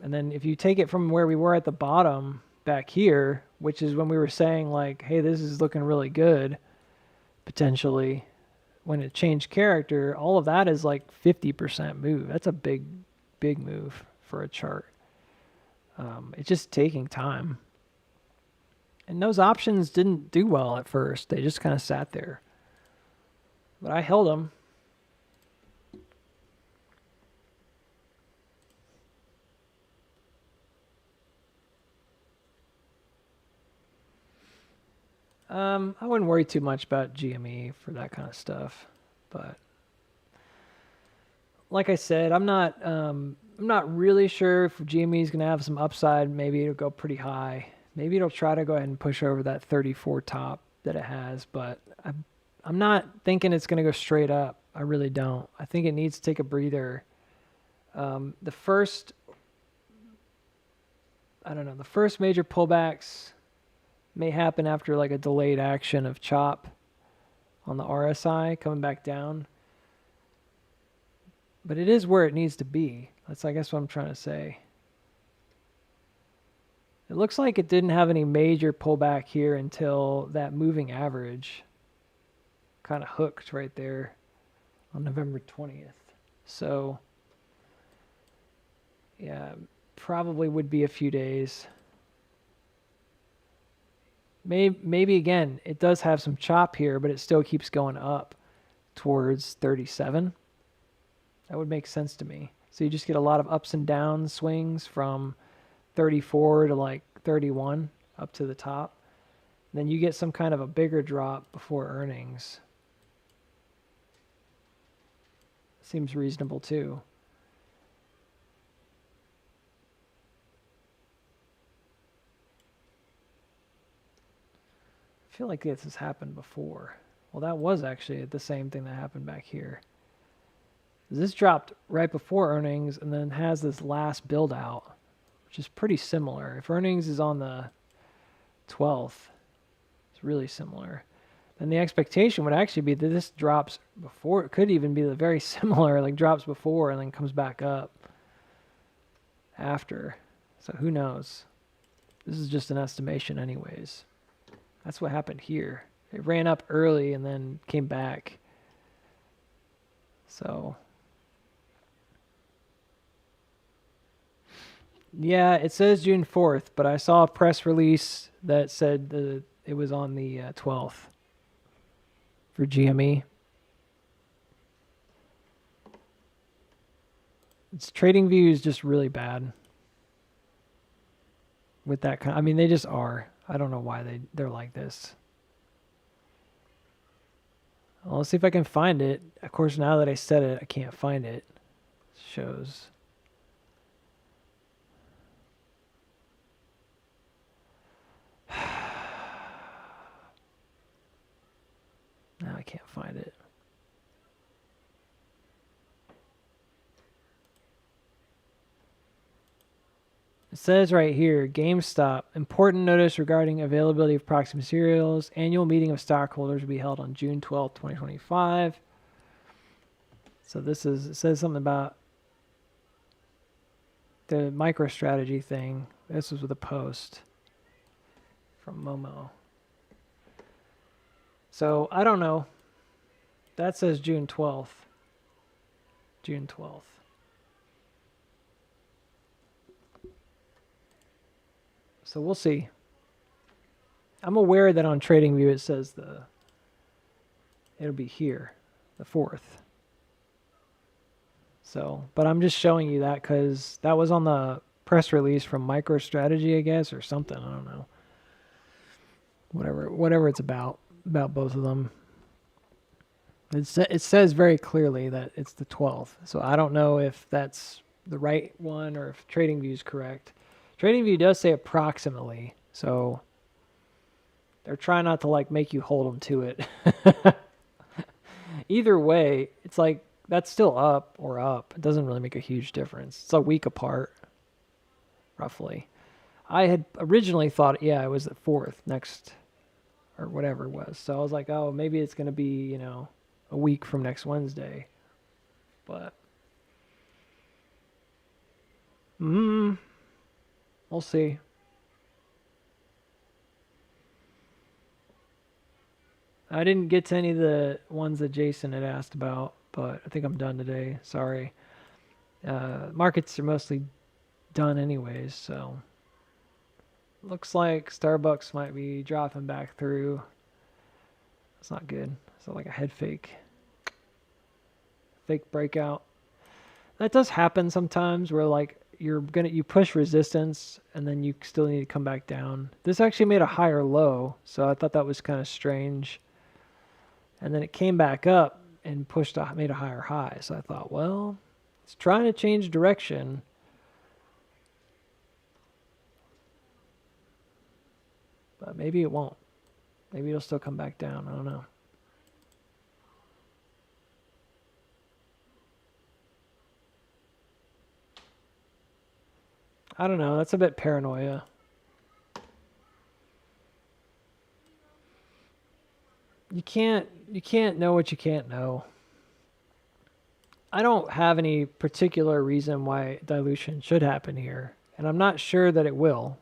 and then if you take it from where we were at the bottom back here, which is when we were saying like, hey, this is looking really good, potentially, when it changed character, all of that is like 50% move. That's a big move for a chart. It's just taking time. And those options didn't do well at first. They just kind of sat there. But I held them. I wouldn't worry too much about GME for that kind of stuff. But like I said, I'm not really sure if GME is going to have some upside. Maybe it'll go pretty high. Maybe it'll try to go ahead and push over that 34 top that it has, but I'm not thinking it's going to go straight up. I really don't. I think it needs to take a breather. The first major pullbacks may happen after like a delayed action of chop on the RSI coming back down. But it is where it needs to be. That's, I guess, what I'm trying to say. It looks like it didn't have any major pullback here until that moving average kind of hooked right there on November 20th. So, yeah, probably would be a few days. Maybe again, it does have some chop here, but it still keeps going up towards 37. That would make sense to me. So you just get a lot of ups and down swings from 34 to like 31 up to the top. Then you get some kind of a bigger drop before earnings. Seems reasonable too. I feel like this has happened before. Well, that was actually the same thing that happened back here. This dropped right before earnings and then has this last build out, which is pretty similar. If earnings is on the 12th, it's really similar. Then the expectation would actually be that this drops before. It could even be the very similar, like drops before and then comes back up after. So who knows? This is just an estimation anyways. That's what happened here. It ran up early and then came back. So yeah, it says June 4th, but I saw a press release that said it was on the 12th for GME. Its trading view is just really bad with that kind. I mean, they just are. I don't know why they're like this. Well, let's see if I can find it. Of course, now that I said it, I can't find it. It shows. Now I can't find it. It says right here, GameStop, important notice regarding availability of proxy materials. Annual meeting of stockholders will be held on June 12th, 2025. So it says something about the MicroStrategy thing. This was with a post from Momo. So I don't know. That says June 12th. June 12th. So we'll see. I'm aware that on TradingView it says it'll be here, the 4th. So, but I'm just showing you that because that was on the press release from MicroStrategy, I guess, or something. I don't know. Whatever it's about both of them. It says very clearly that it's the 12th. So I don't know if that's the right one or if TradingView is correct. TradingView does say approximately, so they're trying not to like make you hold them to it. Either way, it's like that's still up or up. It doesn't really make a huge difference. It's a week apart, roughly. I had originally thought, yeah, it was the 4th next or whatever it was. So I was like, oh, maybe it's going to be, a week from next Wednesday. But we'll see. I didn't get to any of the ones that Jason had asked about, but I think I'm done today. Sorry. Markets are mostly done anyways, so looks like Starbucks might be dropping back through. That's not good. So like a head fake breakout. That does happen sometimes where like you push resistance and then you still need to come back down. This actually made a higher low, so I thought that was kind of strange. And then it came back up and made a higher high. So I thought, well, it's trying to change direction. But maybe it won't. Maybe it'll still come back down. I don't know. I don't know. That's a bit paranoia. You can't know what you can't know. I don't have any particular reason why dilution should happen here, and I'm not sure that it will.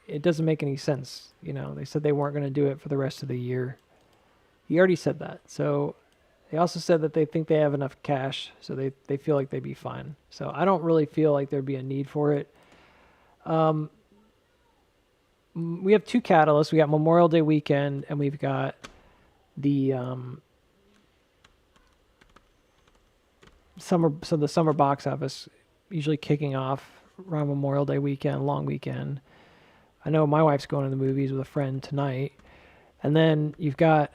It doesn't make any sense. They said they weren't going to do it for the rest of the year. He already said that. So they also said that they think they have enough cash, so they feel like they'd be fine. So I don't really feel like there'd be a need for it. We have two catalysts. We got Memorial Day weekend, and we've got the summer box office usually kicking off around Memorial Day weekend, long weekend. I know my wife's going to the movies with a friend tonight. And then you've got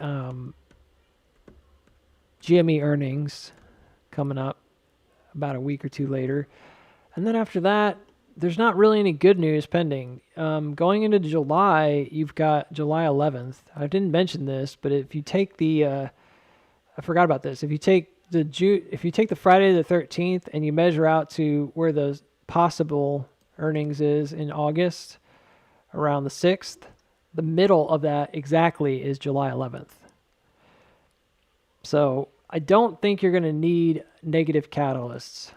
GME earnings coming up about a week or two later. And then after that, there's not really any good news pending. Going into July, you've got July 11th. I didn't mention this, but if you take I forgot about this. If you take the Friday the 13th and you measure out to where the possible earnings is in August, around the 6th, the middle of that exactly is July 11th. So I don't think you're going to need negative catalysts.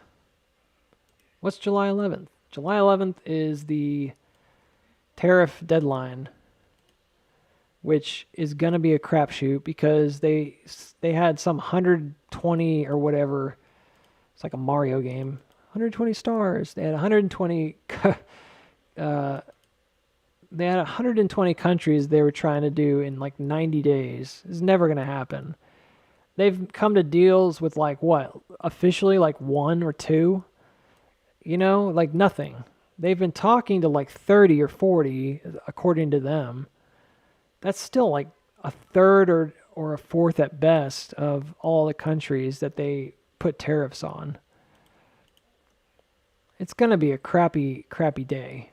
What's July 11th? July 11th is the tariff deadline, which is going to be a crapshoot because they had some 120 or whatever. It's like a Mario game. 120 stars. They had 120 they had 120 countries they were trying to do in like 90 days. It's never going to happen. They've come to deals with like what? Officially like 1 or 2? Like nothing. They've been talking to like 30 or 40 according to them. That's still like a third or a fourth at best of all the countries that they put tariffs on. It's going to be a crappy day.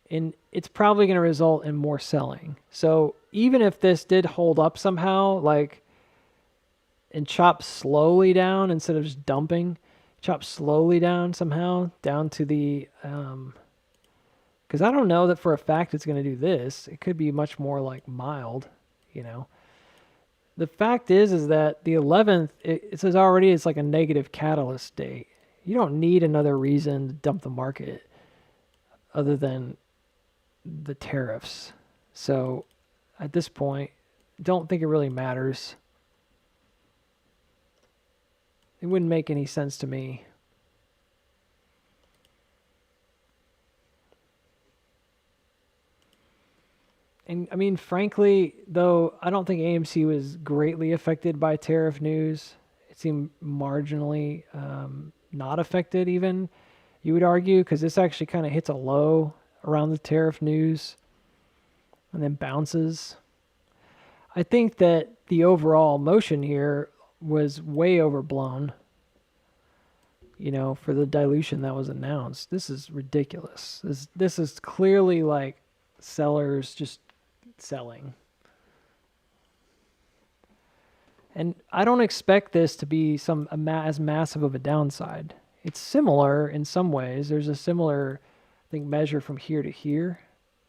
And it's probably going to result in more selling. So even if this did hold up somehow, and chop slowly down instead of just dumping, chop slowly down somehow, down to the, because I don't know that for a fact it's going to do this. It could be much more like mild, The fact is that the 11th, it says already it's like a negative catalyst date. You don't need another reason to dump the market other than the tariffs. So at this point, don't think it really matters. It wouldn't make any sense to me. And I mean, frankly, though, I don't think AMC was greatly affected by tariff news. It seemed marginally not affected even, you would argue, because this actually kind of hits a low around the tariff news and then bounces. I think that the overall motion here was way overblown, for the dilution that was announced. This is ridiculous. This is clearly like sellers just selling. And I don't expect this to be as massive of a downside. It's similar in some ways. There's a similar, I think, measure from here to here.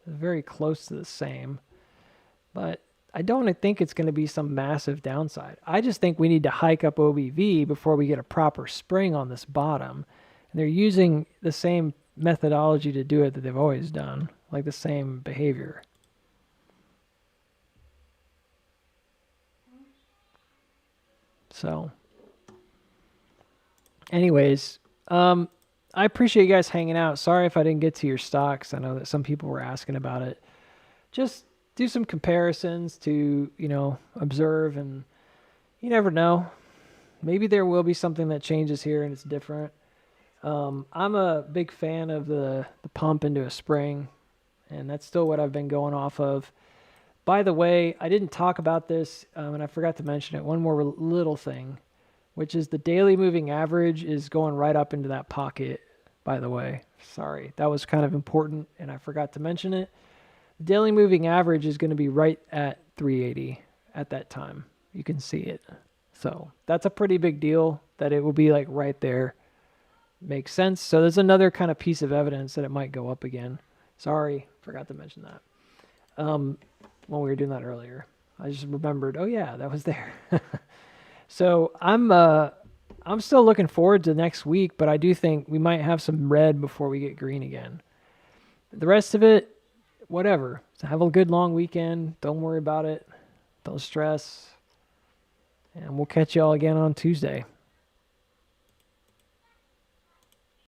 It's very close to the same. But I don't think it's going to be some massive downside. I just think we need to hike up OBV before we get a proper spring on this bottom. And they're using the same methodology to do it that they've always done, like the same behavior. So, anyways, I appreciate you guys hanging out. Sorry if I didn't get to your stocks. I know that some people were asking about it. Just do some comparisons to, observe, and you never know. Maybe there will be something that changes here and it's different. I'm a big fan of the pump into a spring, and that's still what I've been going off of. By the way, I didn't talk about this, and I forgot to mention it. One more little thing, which is the daily moving average is going right up into that pocket, by the way. Sorry, that was kind of important, and I forgot to mention it. The daily moving average is going to be right at 380 at that time. You can see it. So that's a pretty big deal that it will be like right there. Makes sense. So there's another kind of piece of evidence that it might go up again. Sorry, forgot to mention that. When we were doing that earlier, I just remembered, oh yeah, that was there. So I'm still looking forward to next week, but I do think we might have some red before we get green again. The rest of it, whatever. So have a good long weekend. Don't worry about it. Don't stress. And we'll catch you all again on Tuesday.